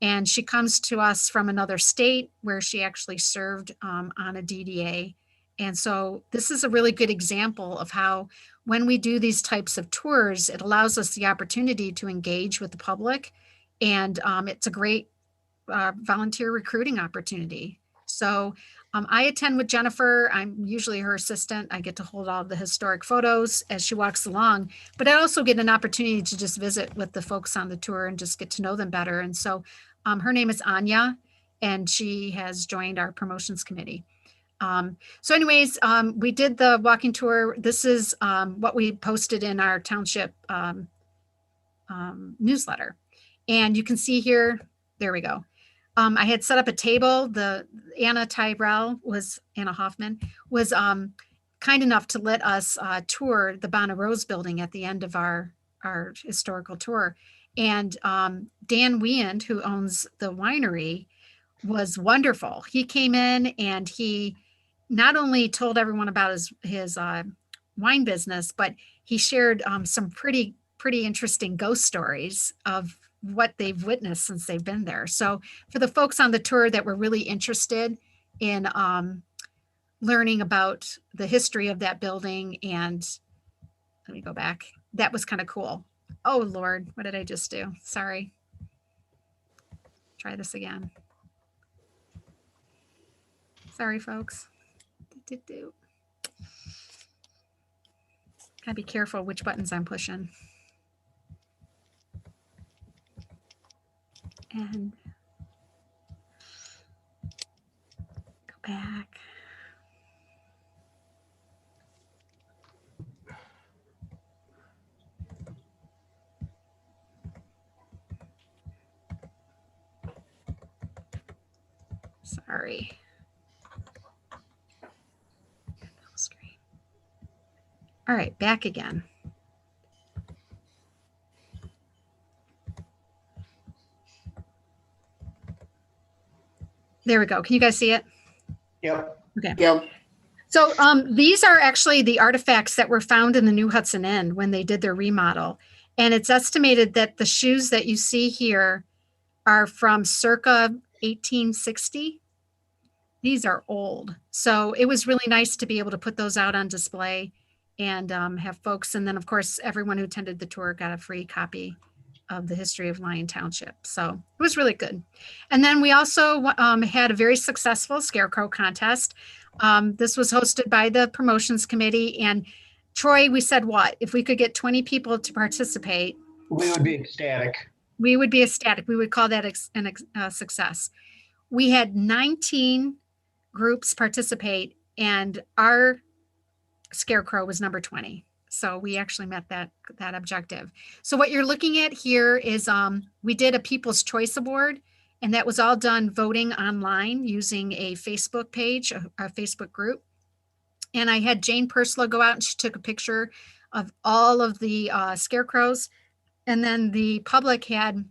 And she comes to us from another state where she actually served on a DDA. And so this is a really good example of how when we do these types of tours, it allows us the opportunity to engage with the public. And it's a great volunteer recruiting opportunity. So I attend with Jennifer. I'm usually her assistant. I get to hold all the historic photos as she walks along, but I also get an opportunity to just visit with the folks on the tour and just get to know them better. And so her name is Anya, and she has joined our promotions committee. So anyways, we did the walking tour. This is what we posted in our township newsletter. And you can see here, there we go. I had set up a table. Anna Hoffman was kind enough to let us tour the Bonner Rose building at the end of our historical tour. And Dan Weand, who owns the winery, was wonderful. He came in and he not only told everyone about his wine business, but he shared some pretty interesting ghost stories of what they've witnessed since they've been there. So for the folks on the tour that were really interested in learning about the history of that building, and let me go back, that was kind of cool. Oh Lord, what did I just do? Sorry. Try this again. Sorry, folks. Gotta be careful which buttons I'm pushing. And go back. Sorry. All right, back again. There we go. Can you guys see it? Yep. Okay. Yep. So these are actually the artifacts that were found in the New Hudson Inn when they did their remodel. And it's estimated that the shoes that you see here are from circa 1860. These are old. So it was really nice to be able to put those out on display and have folks. And then, of course, everyone who attended the tour got a free copy of the history of Lyon Township. So it was really good. And then we also had a very successful scarecrow contest. This was hosted by the promotions committee. And Troy, we said what? If we could get 20 people to participate, We would be ecstatic. we would be ecstatic. We would call that a success. We had 19 groups participate, and our scarecrow was number 20. So we actually met that objective. So what you're looking at here is we did a People's Choice Award, and that was all done voting online using a Facebook page, a Facebook group. And I had Jane Purslow go out and she took a picture of all of the scarecrows. And then the public had,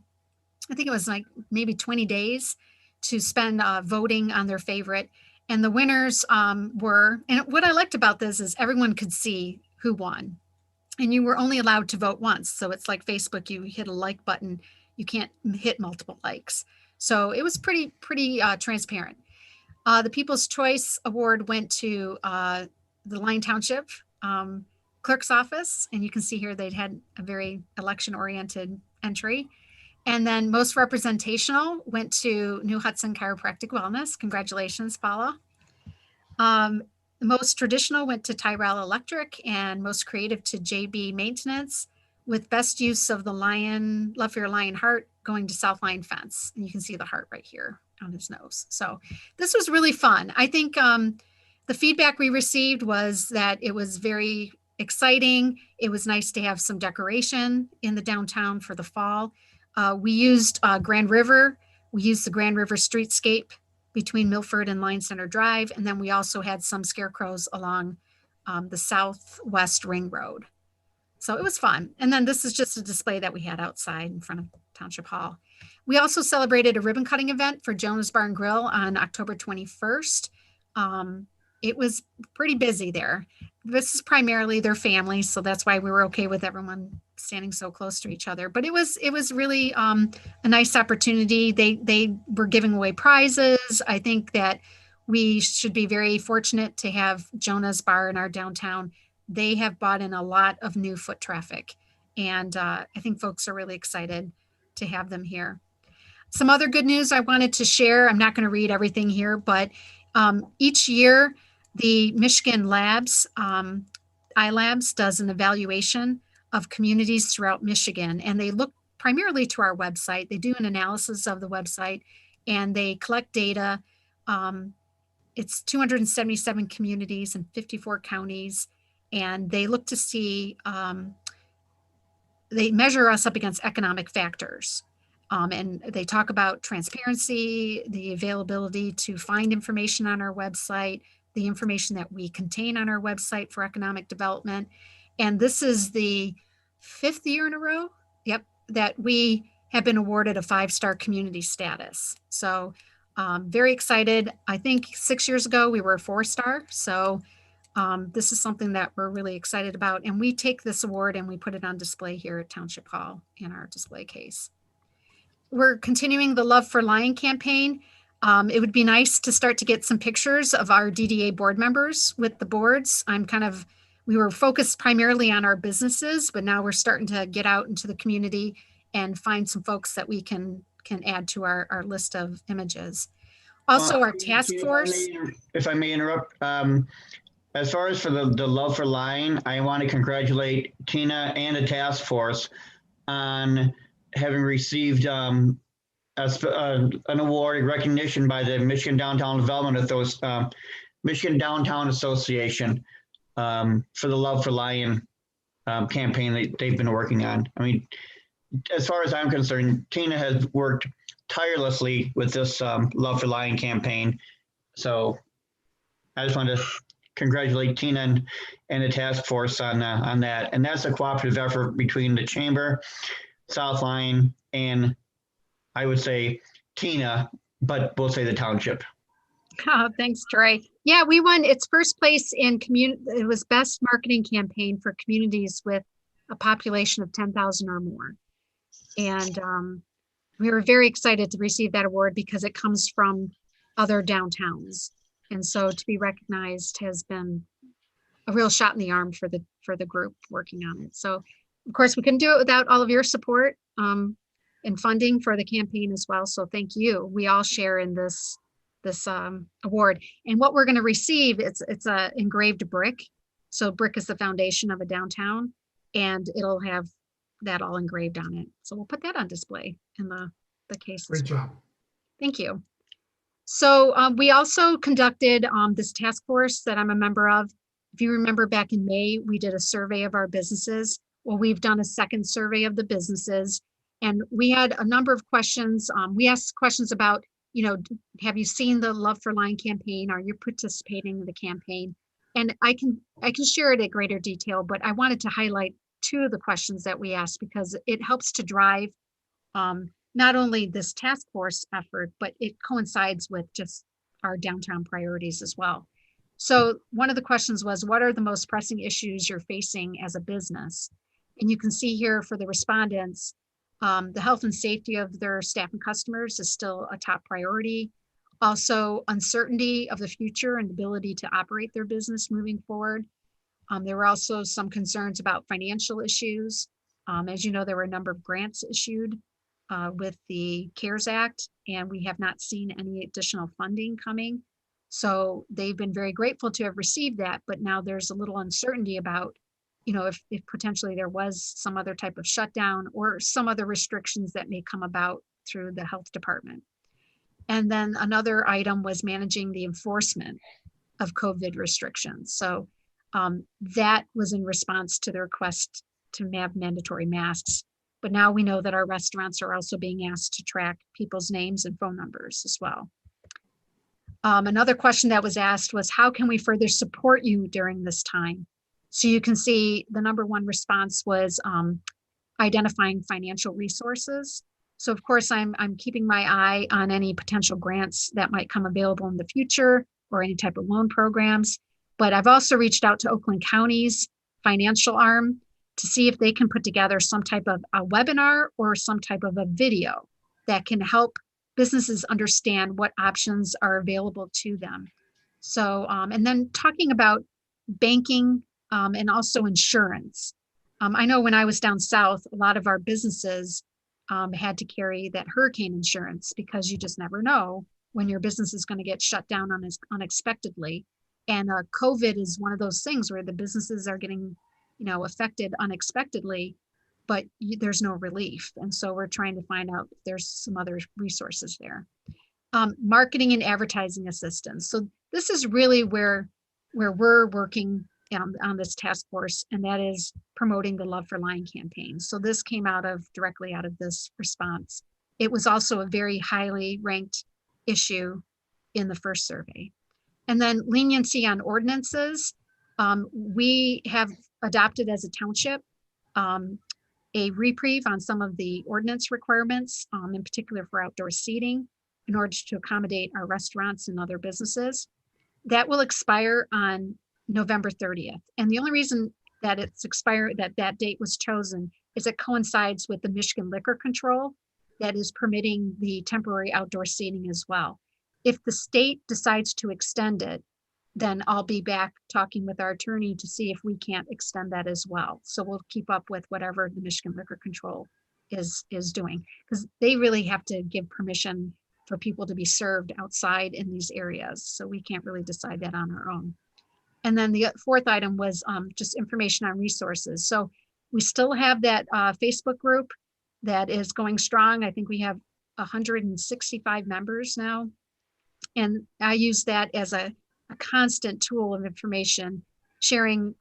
I think it was like maybe 20 days to spend voting on their favorite. And the winners were, and what I liked about this is everyone could see who won. And you were only allowed to vote once. So it's like Facebook, you hit a like button, you can't hit multiple likes. So it was pretty transparent. The People's Choice Award went to the Lyon Township clerk's office. And you can see here they'd had a very election-oriented entry. And then most representational went to New Hudson Chiropractic Wellness. Congratulations, Paula. Most traditional went to Tyrell Electric, and most creative to JB Maintenance, with best use of the Lion, Love for Your Lion heart going to South Lion Fence. And you can see the heart right here on his nose. So this was really fun. I think the feedback we received was that it was very exciting. It was nice to have some decoration in the downtown for the fall. We used Grand River. We used the Grand River streetscape between Milford and Line Center Drive. And then we also had some scarecrows along the southwest ring road. So it was fun. And then this is just a display that we had outside in front of Township Hall. We also celebrated a ribbon cutting event for Jonah's Bar and Grill on October 21st. It was pretty busy there. This is primarily their family, so that's why we were okay with everyone standing so close to each other. But it was really a nice opportunity. They were giving away prizes. I think that we should be very fortunate to have Jonah's Bar in our downtown. They have brought in a lot of new foot traffic, and I think folks are really excited to have them here. Some other good news I wanted to share. I'm not going to read everything here, but each year the Michigan Labs, iLabs, does an evaluation of communities throughout Michigan, and they look primarily to our website. They do an analysis of the website, and they collect data. It's 277 communities in 54 counties, and they look to see, they measure us up against economic factors. And they talk about transparency, the availability to find information on our website, the information that we contain on our website for economic development. And this is the 5th year in a row, that we have been awarded a 5-star community status. So very excited. I think 6 years ago we were a 4-star. So this is something that we're really excited about. And we take this award and we put it on display here at Township Hall in our display case. We're continuing the Love for Lion campaign. It would be nice to start to get some pictures of our DDA board members with the boards. We were focused primarily on our businesses, but now we're starting to get out into the community and find some folks that we can add to our list of images. Also, our task force. If I may interrupt, as far as for the Love for Lion, I want to congratulate Tina and the task force on having received an award, recognition by the Michigan Downtown Michigan Downtown Association for the Love for Lion campaign that they've been working on. I mean, as far as I'm concerned, Tina has worked tirelessly with this Love for Lion campaign. So I just want to congratulate Tina and the task force on that. And that's a cooperative effort between the chamber, South Line, and I would say Tina, but we'll say the township. Oh, thanks, Troy. Yeah, we won its first place in it was best marketing campaign for communities with a population of 10,000 or more. And we were very excited to receive that award because it comes from other downtowns. And so to be recognized has been a real shot in the arm for the group working on it. So of course we couldn't do it without all of your support and funding for the campaign as well. So thank you. We all share in this award. And what we're going to receive, it's a engraved brick. So brick is the foundation of a downtown, and it'll have that all engraved on it. So we'll put that on display in the case. Great job. Thank you. So we also conducted this task force that I'm a member of. If you remember back in May, we did a survey of our businesses. Well, we've done a second survey of the businesses, and we had a number of questions. We asked questions about, have you seen the Love for Lion campaign? Are you participating in the campaign? And I can share it at greater detail, but I wanted to highlight 2 of the questions that we asked because it helps to drive not only this task force effort, but it coincides with just our downtown priorities as well. So one of the questions was, what are the most pressing issues you're facing as a business? And you can see here for the respondents, the health and safety of their staff and customers is still a top priority. Also, uncertainty of the future and ability to operate their business moving forward. There were also some concerns about financial issues. As you know, there were a number of grants issued with the CARES Act, and we have not seen any additional funding coming. So they've been very grateful to have received that, but now there's a little uncertainty about, if potentially there was some other type of shutdown or some other restrictions that may come about through the health department. And then another item was managing the enforcement of COVID restrictions. So That was in response to the request to have mandatory masks. But now we know that our restaurants are also being asked to track people's names and phone numbers as well. Another question that was asked was, how can we further support you during this time? So you can see the number one response was identifying financial resources. So of course, I'm keeping my eye on any potential grants that might come available in the future or any type of loan programs. But I've also reached out to Oakland County's financial arm to see if they can put together some type of a webinar or some type of a video that can help businesses understand what options are available to them. So, and then talking about banking and also insurance. I know when I was down south, a lot of our businesses had to carry that hurricane insurance because you just never know when your business is going to get shut down unexpectedly. And COVID is one of those things where the businesses are getting, affected unexpectedly, but there's no relief. And so we're trying to find out if there's some other resources there. Marketing and advertising assistance. So this is really where we're working on this task force, and that is promoting the Love for Lying campaign. So this came directly out of this response. It was also a very highly ranked issue in the first survey. And then leniency on ordinances. We have adopted as a township a reprieve on some of the ordinance requirements, in particular for outdoor seating, in order to accommodate our restaurants and other businesses. That will expire on November 30th. And the only reason that it's expired, that date was chosen, is it coincides with the Michigan Liquor Control that is permitting the temporary outdoor seating as well. If the state decides to extend it, then I'll be back talking with our attorney to see if we can't extend that as well. So we'll keep up with whatever the Michigan Liquor Control is doing, because they really have to give permission for people to be served outside in these areas. So we can't really decide that on our own. And then the fourth item was just information on resources. So we still have that Facebook group that is going strong. I think we have 165 members now. And I use that as a constant tool of information, sharing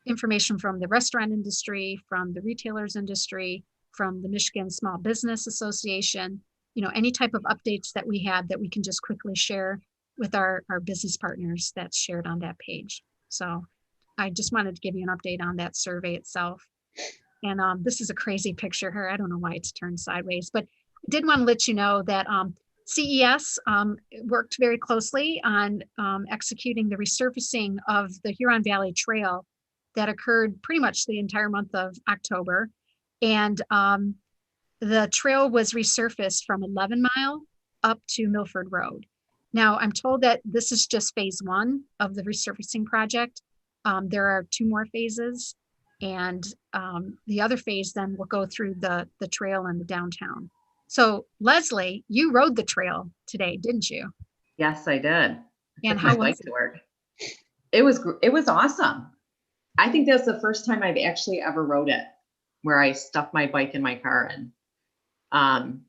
information from the restaurant industry, from the retailers industry, from the Michigan Small Business Association, any type of updates that we have that we can just quickly share with our business partners that's shared on that page. So I just wanted to give you an update on that survey itself. And this is a crazy picture here. I don't know why it's turned sideways, but I did want to let you know that CES worked very closely on executing the resurfacing of the Huron Valley Trail that occurred pretty much the entire month of October. And the trail was resurfaced from 11 Mile up to Milford Road. Now, I'm told that this is just phase one of the resurfacing project. There are 2 more phases, and the other phase then will go through the trail in the downtown. So Leslie, you rode the trail today, didn't you? Yes, I did. And how was it? To work. It was awesome. I think that's the first time I've actually ever rode it, where I stuffed my bike in my car. And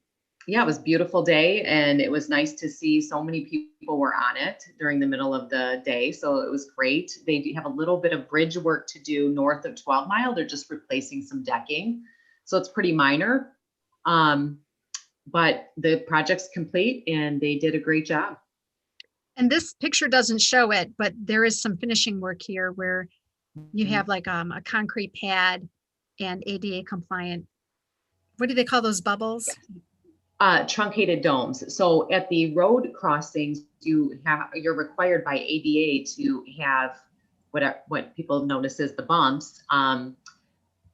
yeah, it was a beautiful day, and it was nice to see so many people were on it during the middle of the day. So it was great. They do have a little bit of bridge work to do north of 12 Mile. They're just replacing some decking. So it's pretty minor. But the project's complete and they did a great job. And this picture doesn't show it, but there is some finishing work here where you have like a concrete pad and ADA compliant. What do they call those bubbles? Truncated domes. So at the road crossings, you're required by ADA to have what people notice as the bumps.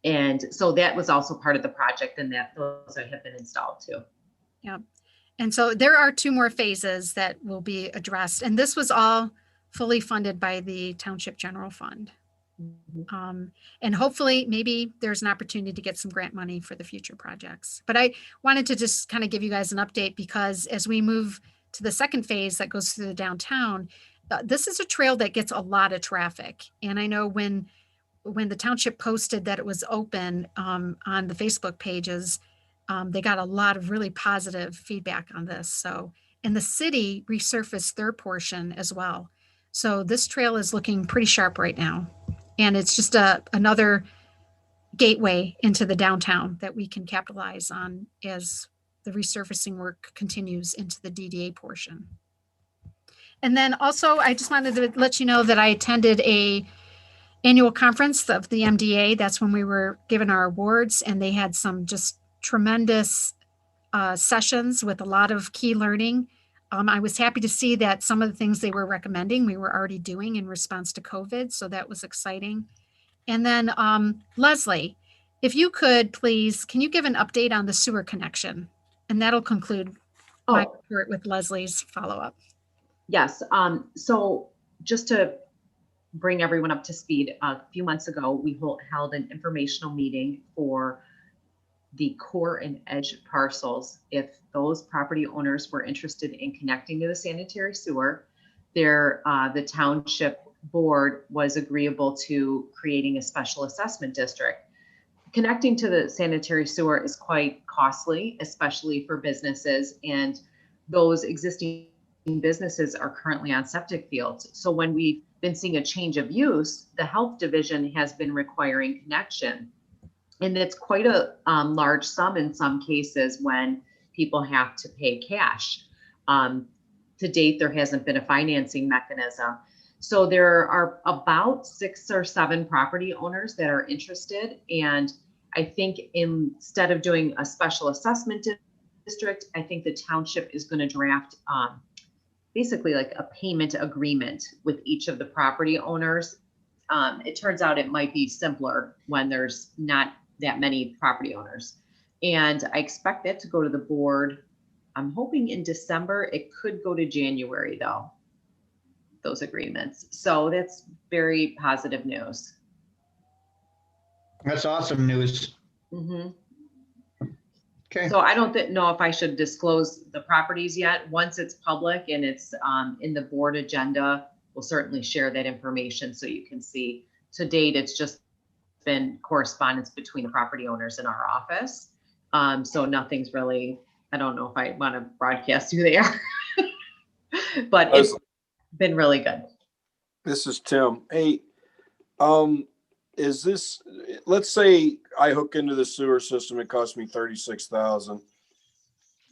And so that was also part of the project, and that those have been installed too. Yeah. And so there are 2 more phases that will be addressed. And this was all fully funded by the Township General Fund. And hopefully maybe there's an opportunity to get some grant money for the future projects. But I wanted to just kind of give you guys an update, because as we move to the second phase that goes through the downtown, this is a trail that gets a lot of traffic. And I know when the township posted that it was open on the Facebook pages, they got a lot of really positive feedback on this. So, and the city resurfaced their portion as well. So this trail is looking pretty sharp right now. And it's just another gateway into the downtown that we can capitalize on as the resurfacing work continues into the DDA portion. And then also, I just wanted to let you know that I attended a annual conference of the MDA. That's when we were given our awards, and they had some just tremendous sessions with a lot of key learning. I was happy to see that some of the things they were recommending we were already doing in response to COVID, so that was exciting. And then Leslie, if you could please, can you give an update on the sewer connection? And that'll conclude my report with Leslie's follow-up. Yes. So just to bring everyone up to speed, a few months ago, we held an informational meeting for the core and edge parcels. If those property owners were interested in connecting to the sanitary sewer, the township board was agreeable to creating a special assessment district. Connecting to the sanitary sewer is quite costly, especially for businesses, and those existing businesses are currently on septic fields. So when we've been seeing a change of use, the health division has been requiring connection. And it's quite a large sum in some cases when people have to pay cash. To date, there hasn't been a financing mechanism. So there are about 6 or 7 property owners that are interested. And I think instead of doing a special assessment district, I think the township is going to draft basically like a payment agreement with each of the property owners. It turns out it might be simpler when there's not that many property owners. And I expect that to go to the board. I'm hoping in December. It could go to January though, those agreements. So that's very positive news. That's awesome news. Mm-hmm. Okay. So I don't know if I should disclose the properties yet. Once it's public and it's in the board agenda, we'll certainly share that information so you can see. To date, it's just been correspondence between the property owners in our office. So nothing's really, I don't know if I want to broadcast who they are, but it's been really good. This is Tim. Hey, is this, let's say I hook into the sewer system, it costs me $36,000.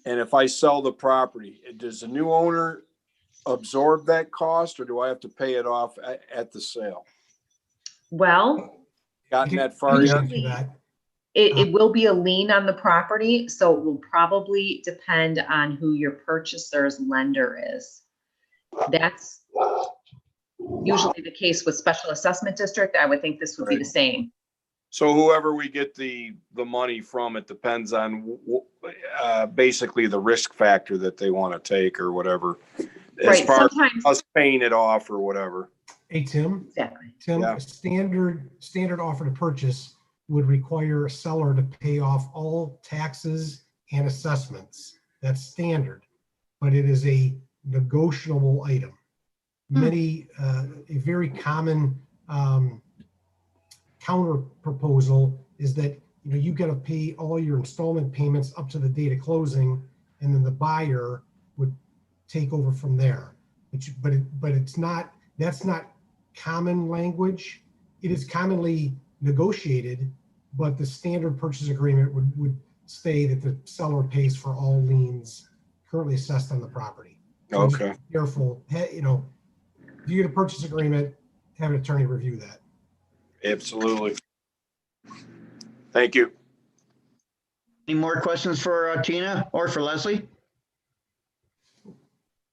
And if I sell the property, does the new owner absorb that cost, or do I have to pay it off at the sale? Well, Gotten that far yet? It will be a lien on the property, so it will probably depend on who your purchaser's lender is. That's usually the case with special assessment district. I would think this would be the same. So whoever we get the money from, it depends on basically the risk factor that they want to take or whatever. As far as us paying it off or whatever. Hey, Tim. Exactly. Tim, Yeah. standard offer to purchase would require a seller to pay off all taxes and assessments. That's standard, but it is a negotiable item. A very common counter proposal is that you got to pay all your installment payments up to the date of closing, and then the buyer would take over from there. But it's not. That's not common language. It is commonly negotiated, but the standard purchase agreement would say that the seller pays for all liens currently assessed on the property. So Okay. be careful. If you get a purchase agreement, have an attorney review that. Absolutely. Thank you. Any more questions for Tina or for Leslie?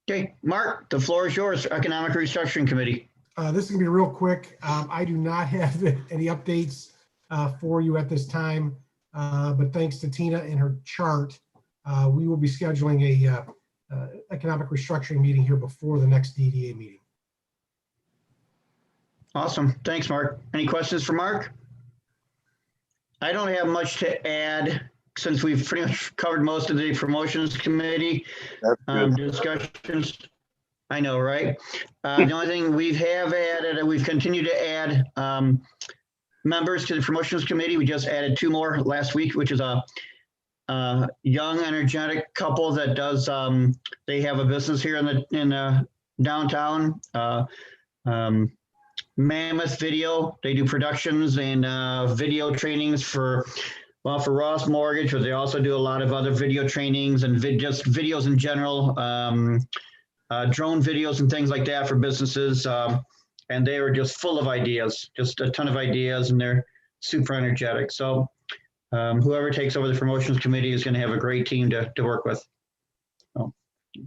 Okay, Mark, the floor is yours. Economic Restructuring Committee. This is gonna be real quick. I do not have any updates for you at this time, but thanks to Tina and her chart, we will be scheduling a economic restructuring meeting here before the next DDA meeting. Awesome. Thanks, Mark. Any questions for Mark? I don't have much to add since we've pretty much covered most of the promotions committee discussions. I know, right? The only thing we've added, we've continued to add members to the promotions committee. We just added 2 more last week, which is a young, energetic couple that does. They have a business here in the downtown. Mammoth Video. They do productions and video trainings for Ross Mortgage, but they also do a lot of other video trainings and just videos in general, drone videos and things like that for businesses. And they were just full of ideas, just a ton of ideas, and they're super energetic. So whoever takes over the promotions committee is going to have a great team to work with. So,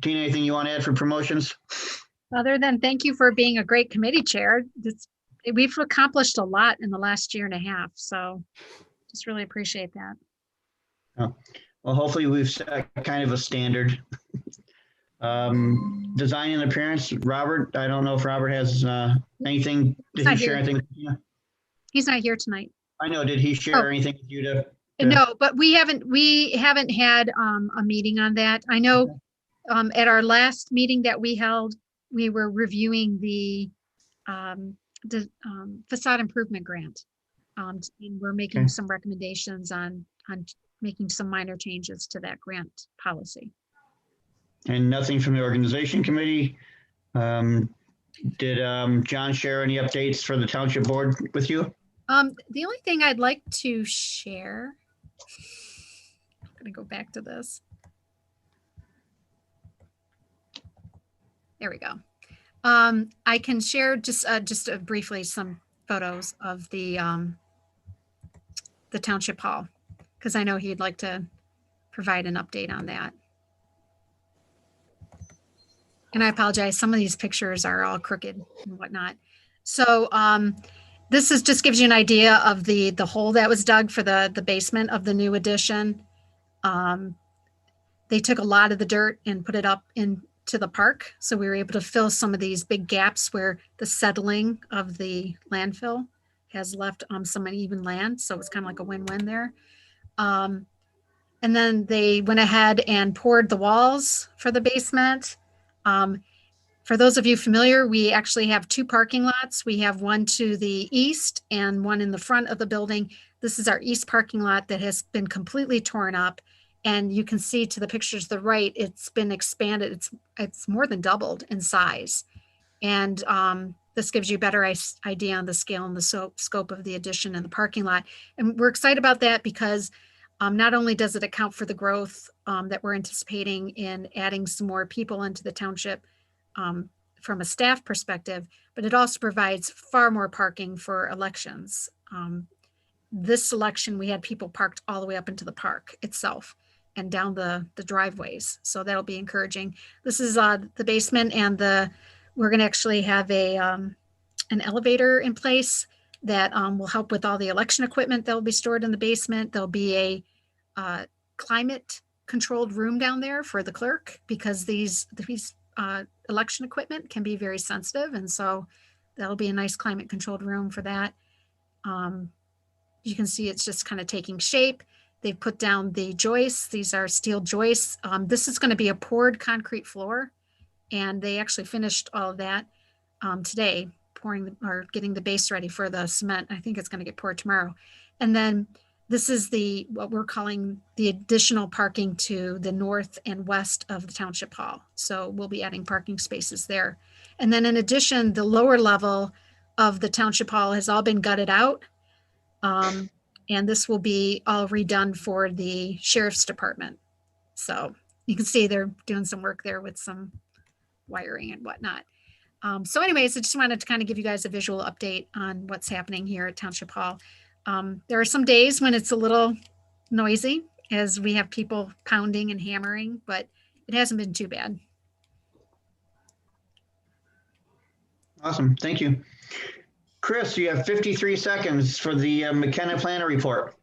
Tina, anything you want to add for promotions? Other than thank you for being a great committee chair. We've accomplished a lot in the last year and a half, so just really appreciate that. Oh, well, hopefully we've set kind of a standard. Design and appearance, Robert, I don't know if Robert has anything. Did he share anything? He's not here tonight. I know, did he share anything with you to? No, but we haven't had a meeting on that. I know at our last meeting that we held, we were reviewing the facade improvement grant. And we're making some recommendations on making some minor changes to that grant policy. And nothing from the organization committee. Did John share any updates for the township board with you? The only thing I'd like to share, I'm gonna go back to this. There we go. I can share just briefly some photos of the township hall, because I know he'd like to provide an update on that. And I apologize, some of these pictures are all crooked and whatnot. So this just gives you an idea of the hole that was dug for the basement of the new addition. They took a lot of the dirt and put it up into the park. So we were able to fill some of these big gaps where the settling of the landfill has left some uneven land. So it's kind of like a win-win there. And then they went ahead and poured the walls for the basement. For those of you familiar, we actually have two parking lots. We have one to the east and one in the front of the building. This is our east parking lot that has been completely torn up. And you can see to the pictures to the right, it's been expanded. It's more than doubled in size. And this gives you a better idea on the scale and the scope of the addition in the parking lot. And we're excited about that because not only does it account for the growth that we're anticipating in adding some more people into the township from a staff perspective, but it also provides far more parking for elections. This election, we had people parked all the way up into the park itself and down the driveways. So that'll be encouraging. This is the basement, and we're going to actually have an elevator in place that will help with all the election equipment that will be stored in the basement. There'll be a climate controlled room down there for the clerk, because these election equipment can be very sensitive. And so that'll be a nice climate controlled room for that. You can see it's just kind of taking shape. They've put down the joists. These are steel joists. This is going to be a poured concrete floor. And they actually finished all of that today, getting the base ready for the cement. I think it's going to get poured tomorrow. And then this is what we're calling the additional parking to the north and west of the township hall. So we'll be adding parking spaces there. And then in addition, the lower level of the township hall has all been gutted out. And this will be all redone for the sheriff's department. So you can see they're doing some work there with some wiring and whatnot. So anyways, I just wanted to kind of give you guys a visual update on what's happening here at Township Hall. There are some days when it's a little noisy as we have people pounding and hammering, but it hasn't been too bad. Awesome, thank you. Chris, you have 53 seconds for the McKenna Planner report.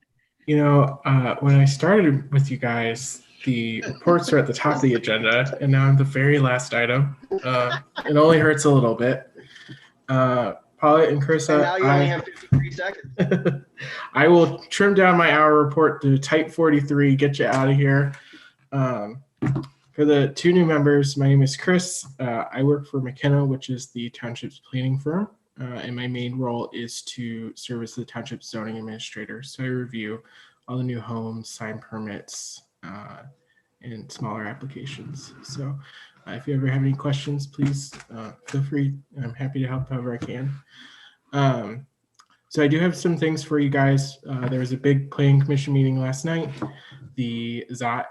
You know, when I started with you guys, the reports are at the top of the agenda, and now I'm the very last item. It only hurts a little bit. Paula and Carissa, And now you only have 53 seconds. I will trim down my hour report to type 43, get you out of here. For the two new members, my name is Chris. I work for McKenna, which is the township's planning firm. And my main role is to serve as the township zoning administrator. So I review all the new homes, sign permits, and smaller applications. So if you ever have any questions, please feel free. I'm happy to help however I can. So I do have some things for you guys. There was a big planning commission meeting last night. The ZOT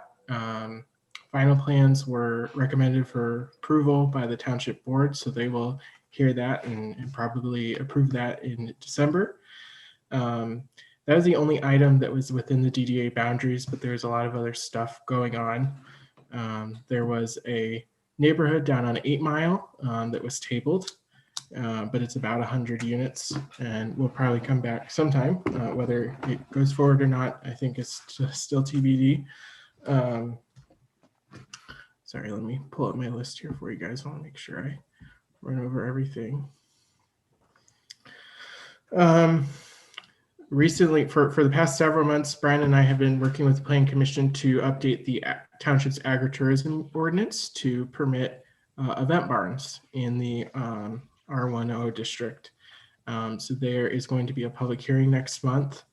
final plans were recommended for approval by the township board, so they will hear that and probably approve that in December. That was the only item that was within the DDA boundaries, but there's a lot of other stuff going on. There was a neighborhood down on 8 Mile that was tabled, but it's about 100 units, and we'll probably come back sometime. Whether it goes forward or not, I think it's still TBD. Sorry, let me pull up my list here for you guys. I want to make sure I run over everything. Recently, for the past several months, Brian and I have been working with the Planning Commission to update the township's agritourism ordinance to permit event barns in the R10 district. So there is going to be a public hearing next month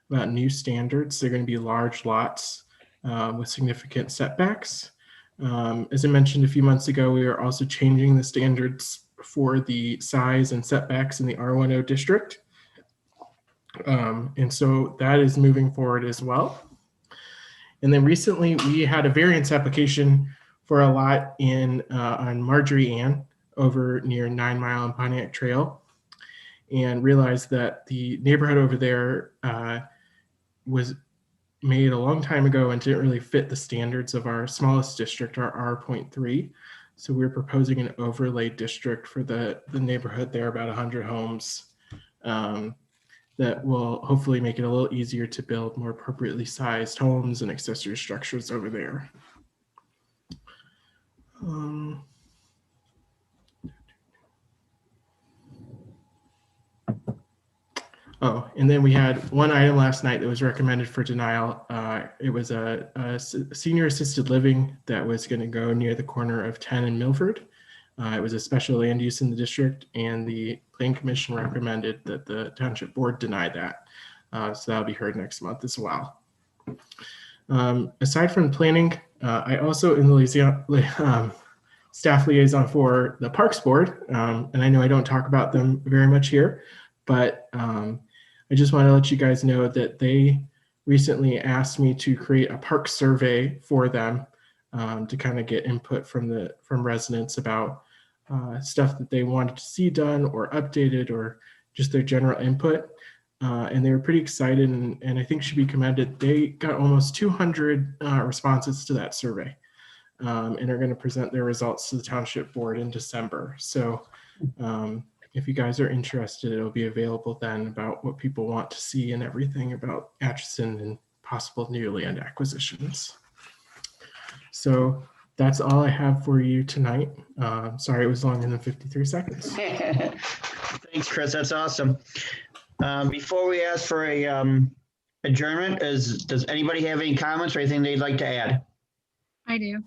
about new standards. They're going to be large lots with significant setbacks. As I mentioned a few months ago, we are also changing the standards for the size and setbacks in the R10 district. And so that is moving forward as well. And then recently we had a variance application for a lot on Marjorie Ann over near 9 Mile and Pontiac Trail, and realized that the neighborhood over there was made a long time ago and didn't really fit the standards of our smallest district, our R.3. So we're proposing an overlay district for the neighborhood there, about 100 homes, that will hopefully make it a little easier to build more appropriately sized homes and accessory structures over there. Oh, and then we had one item last night that was recommended for denial. It was a senior assisted living that was going to go near the corner of 10 and Milford. It was a special land use in the district, and the Planning Commission recommended that the township board deny that. So that'll be heard next month as well. Aside from planning, I also am the staff liaison for the Parks Board, and I know I don't talk about them very much here, but I just want to let you guys know that they recently asked me to create a park survey for them to kind of get input from residents about stuff that they wanted to see done or updated, or just their general input. And they were pretty excited, and I think should be commended. They got almost 200 responses to that survey, and are going to present their results to the township board in December. So if you guys are interested, it'll be available then about what people want to see and everything about Atchison and possible new land acquisitions. So that's all I have for you tonight. Sorry, it was longer than 53 seconds. Thanks, Chris. That's awesome. Before we ask for a adjournment, does anybody have any comments or anything they'd like to add? I do.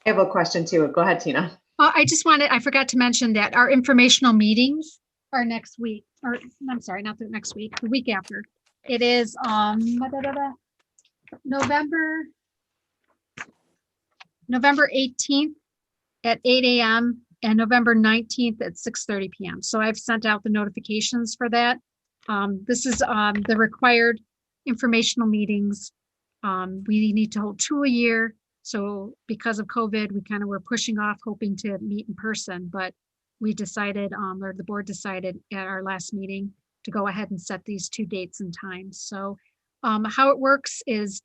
I have a question too. Go ahead, Tina. I forgot to mention that our informational meetings are next week, or I'm sorry, not the next week, the week after. It is November 18th at 8 a.m. and November 19th at 6:30 p.m. So I've sent out the notifications for that. This is the required informational meetings. We need to hold 2 a year. So because of COVID, we kind of were pushing off hoping to meet in person, but we decided, or the board decided at our last meeting to go ahead and set these 2 dates and times. So how it works is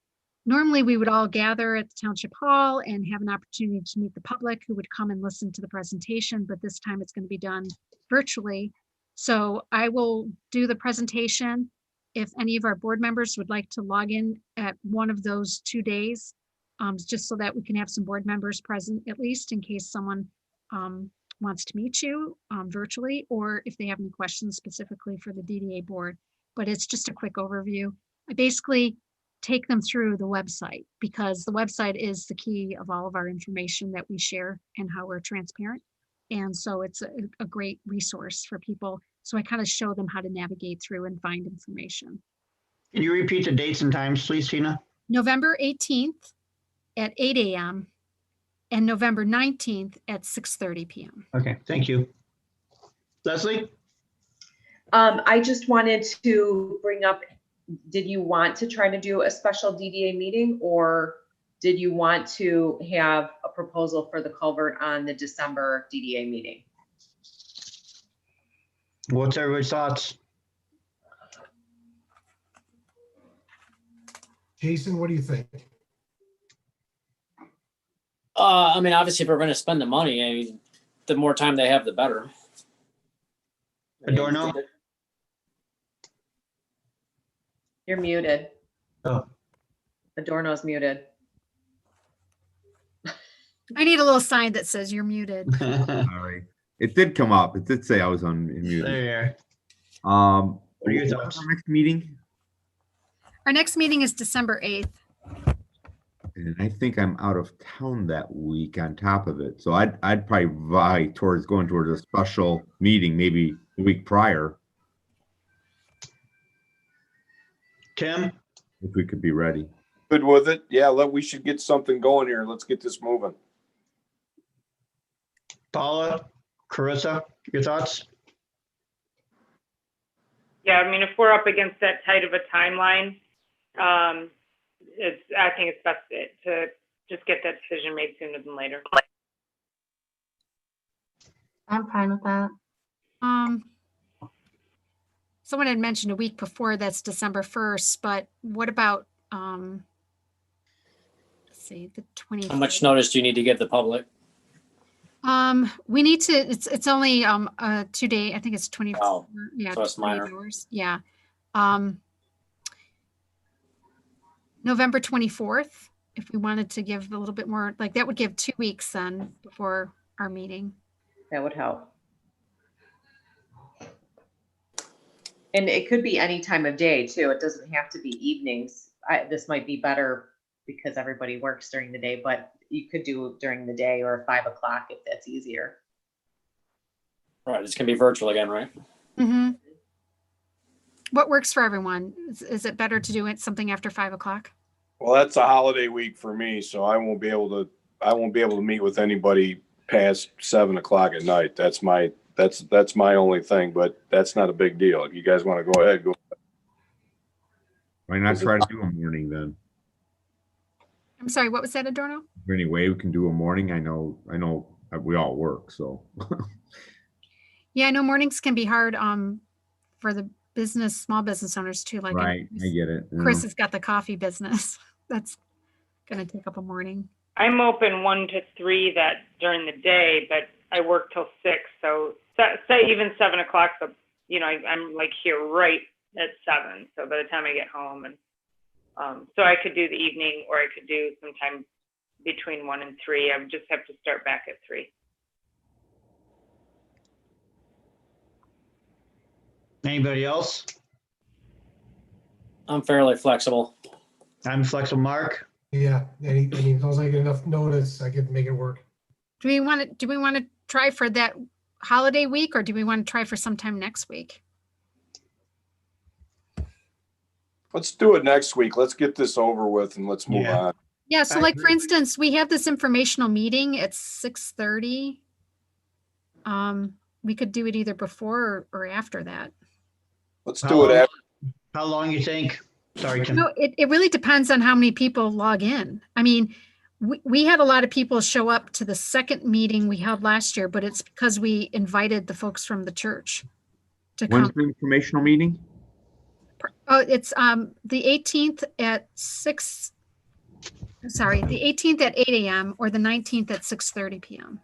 normally we would all gather at the township hall and have an opportunity to meet the public who would come and listen to the presentation, but this time it's going to be done virtually. So I will do the presentation. If any of our board members would like to log in at one of those 2 days, just so that we can have some board members present, at least in case someone wants to meet you virtually, or if they have any questions specifically for the DDA board. But it's just a quick overview. I basically take them through the website, because the website is the key of all of our information that we share and how we're transparent. And so it's a great resource for people. So I kind of show them how to navigate through and find information. Can you repeat the dates and times, please, Tina? November 18th at 8 a.m. and November 19th at 6:30 p.m. Okay, thank you. Leslie? I just wanted to bring up, did you want to try to do a special DDA meeting, or did you want to have a proposal for the culvert on the December DDA meeting? What's everybody's thoughts? Jason, what do you think? I mean, obviously, if we're going to spend the money, I mean, the more time they have, the better. Adorno? You're muted. Oh. Adorno's muted. I need a little sign that says you're muted. Sorry. It did come up. It did say I was unmuted. There you What are your what's thoughts? our next meeting? Our next meeting is December 8th. And I think I'm out of town that week on top of it. So I'd probably vie towards going towards a special meeting, maybe the week prior, Tim? if we could be ready. Good with it. Yeah, we should get something going here. Let's get this moving. Paula? Carissa? Your thoughts? Yeah, I mean, if we're up against that tight of a timeline, I think it's best to just get that decision made sooner than later. I'm fine with that. Someone had mentioned a week before, that's December 1st, but what about, let's see, the 20th? How much notice do you need to give the public? We need to, it's only 2 day, I think it's 24. Oh, Yeah, so it's 28 minor. hours. Yeah. November 24th, if we wanted to give a little bit more, like that would give 2 weeks then before our meeting. That would help. And it could be any time of day too. It doesn't have to be evenings. This might be better because everybody works during the day, but you could do it during the day or 5 o'clock if that's easier. Right, it's gonna be virtual again, right? Mm-hmm. What works for everyone? Is it better to do it something after 5 o'clock? Well, that's a holiday week for me, so I won't be able to meet with anybody past 7 o'clock at night. That's my only thing, but that's not a big deal. If you guys want to go ahead, go. Why not try to do a morning then? I'm sorry, what was that, Adorno? Anyway, we can do a morning. I know we all work, so. Yeah, I know mornings can be hard for the small business owners too. Like Right, I get it. Chris has got the coffee business. That's gonna take up a morning. I'm open 1 to 3 that during the day, but I work till 6. So say even 7 o'clock. So I'm like here right at 7. So by the time I get home, and so I could do the evening, or I could do sometime between 1 and 3. I would just have to start back at 3. Anybody else? I'm fairly flexible. I'm flexible. Mark? Yeah, I mean, as long as I get enough notice, I can make it work. Do we want to try for that holiday week, or do we want to try for sometime next week? Let's do it next week. Let's get this over with and let's move Yeah. on. Yeah, so like for instance, we have this informational meeting at 6:30. We could do it either before or after that. Let's do it after. How long you think? Sorry, Tim. No, it really depends on how many people log in. I mean, we had a lot of people show up to the second meeting we held last year, but it's because we invited the folks from the church to When's come. the informational meeting? Oh, it's the 18th at 6. Sorry, the 18th at 8 a.m. or the 19th at 6:30 p.m.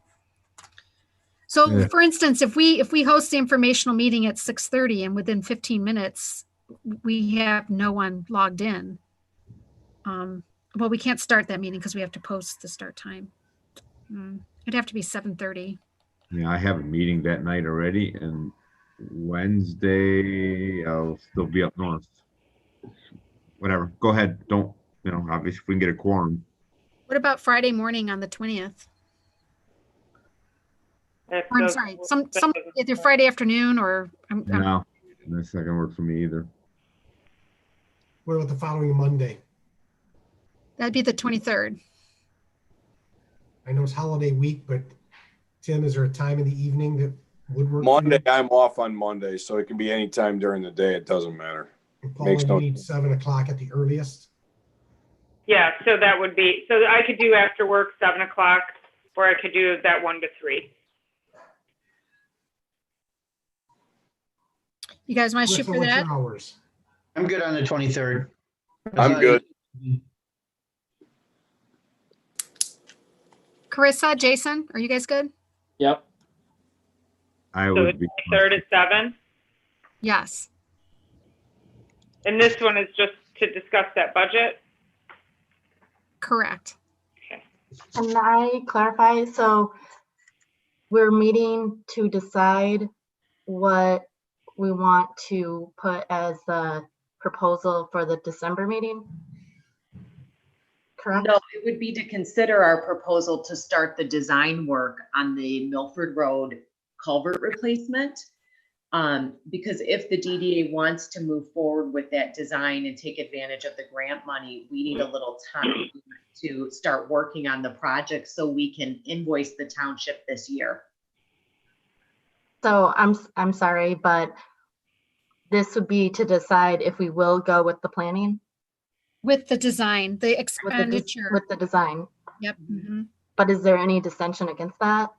So, Yeah. for instance, if we host the informational meeting at 6:30 and within 15 minutes we have no one logged in, well, we can't start that meeting because we have to post the start time. It'd have to be 7:30. Yeah, I have a meeting that night already, and Wednesday I'll still be up north. Whatever. Go ahead. Don't, obviously if we can get a quorum. What about Friday morning on the 20th? Or, I'm sorry, some either Friday afternoon or No, that's not gonna work for me either. What about the following Monday? that'd be the 23rd. I know it's holiday week, but Tim, is there a time in the evening that Woodwork. for you? Monday, I'm off on Monday, so it can be any time during the day. It doesn't matter. And Paula, makes you no- need 7 o'clock at the earliest. Yeah, so that would be, so I could do after work, 7 o'clock, or I could do that 1 to 3. You guys want to shoot Melissa, for what's that? your hours? I'm good on the 23rd. I'm good. Carissa, Jason, are you guys good? Yep. I So would the be. 3rd at 7. Yes. And this one is just to discuss that budget. Correct. Can I clarify? So we're meeting to decide what we want to put as the proposal for the December meeting? Correct? No, it would be to consider our proposal to start the design work on the Milford Road culvert replacement. Because if the DDA wants to move forward with that design and take advantage of the grant money, we need a little time to start working on the project so we can invoice the township this year. So I'm sorry, but this would be to decide if we will go with the planning, With the design, the with expenditure. the design. Yep. Mhm. But is there any dissension against that?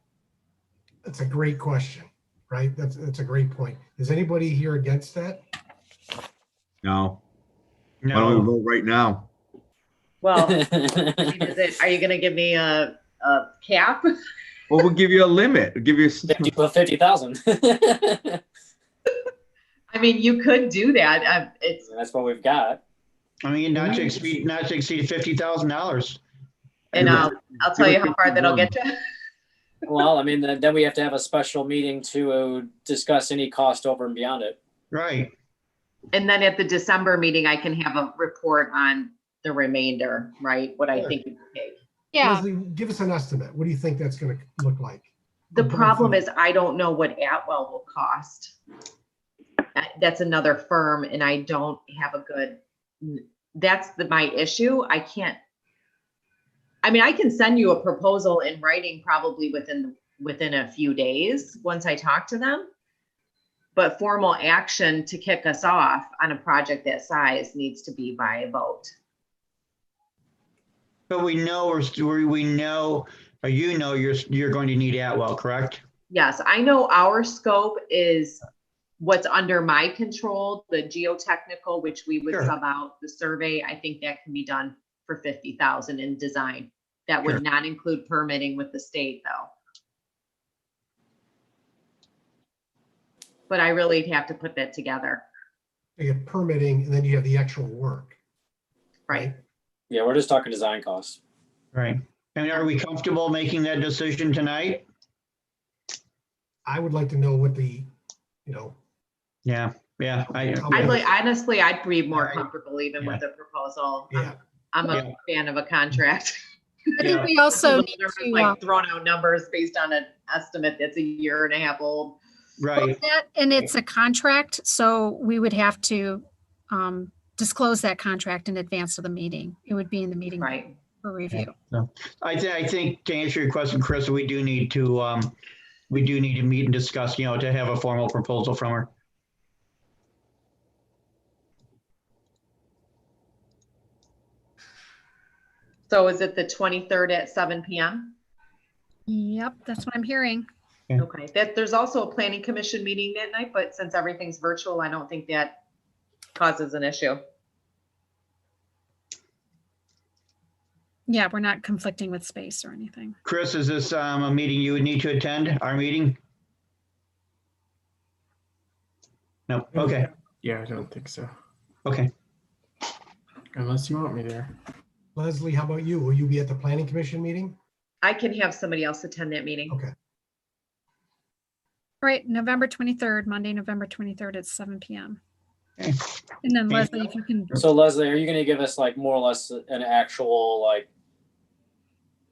That's a great question, right? That's a great point. Is anybody here against that? No. Why don't we No, vote right now? Well, I mean, are you gonna give me a cap? Well, we'll give you a limit. We'll give you. 50,000. I mean, you could do that. It's, That's what we've got. I mean, not to exceed $50,000. and I'll tell you how far that'll get you. Well, I mean, then we have to have a special meeting to discuss any cost over and beyond it. Right. And then at the December meeting, I can have a report on the remainder, right? What I think it would take. Yeah. Leslie, give us an estimate. What do you think that's going to look like? The problem is I don't know what Atwell will cost. That's another firm and I don't have a good, that's my issue. I can send you a proposal in writing probably within a few days, once I talk to them. But formal action to kick us off on a project that size needs to be by a vote. But we know, or you know, you're going to need Atwell, correct? Yes, I know our scope is what's under my control, the geotechnical, which we would Sure. sub out the survey. I think that can be done for 50,000 in design. That would Sure. not include permitting with the state though. But I really have to put that together, You have permitting, and then you have the actual work. right? Yeah, we're just talking design costs. Right. And are we comfortable making that decision tonight? I would like to know what Yeah, Honestly, I'd be more Right. comfortable even with the proposal. Yeah. I'm a fan of a contract. I think we also need Nervous, to, like throwing out numbers based on an estimate that's a year and a half old. right. and it's a contract, so we would have to disclose that contract in advance of the meeting. It would be in the meeting Right. for review. I think to answer your question, Chris, we do need to meet and discuss, to have a formal proposal from her. So is it the 23rd at 7 PM? Yep, that's what I'm hearing. Okay, there's also a planning commission meeting that night, but since everything's virtual, I don't think that causes an issue. Yeah, we're not conflicting with space or anything. Chris, is this a meeting you would need to attend, our meeting? No, okay, Yeah, I don't think so. okay. Unless you want me there. Leslie, how about you? Will you be at the planning commission meeting? I can have somebody else attend that meeting. Okay. All right, November 23rd, Monday, November 23rd at 7 PM. Okay. And then Leslie, if you can, So Leslie, are you going to give us like more or less an actual like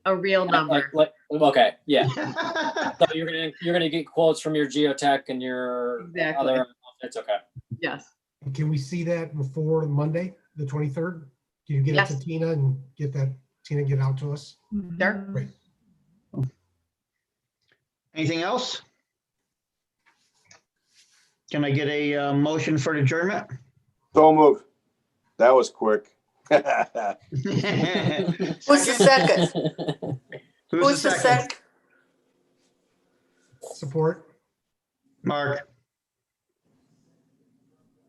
A real number. okay, yeah. So you're gonna get quotes from your geotech and your Exactly. other. It's okay. Yes. Can we see that before Monday, the 23rd? Can you get it to Yes. Tina and get it out to us? Sure. Great. Anything else? Can I get a motion for adjournment? So moved. That was quick. Who's the second? Who's the second? Support. Mark.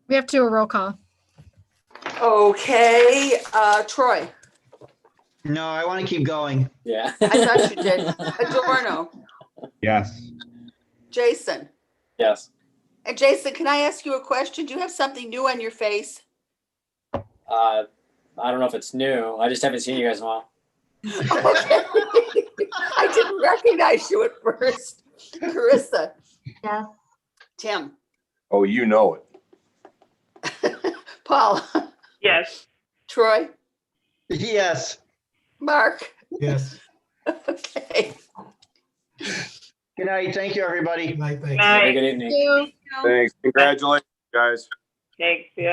We have to do a roll call. Okay, Troy, No, I want to keep going. Yeah. I thought you did. Adorno, Yes. Jason. Yes. And Jason, can I ask you a question? Do you have something new on your face? I don't know if it's new. I just haven't seen you guys in a while. Okay. I didn't recognize you at first. Carissa, Yes. Tim, Oh, you know it. Paul, Yes. Troy, Yes. Mark. Yes. Okay. Good night. Thank you, everybody. Good night, thanks. Night. Have a good evening. Thank you. Thanks. Congratulations, guys. Thanks, yeah.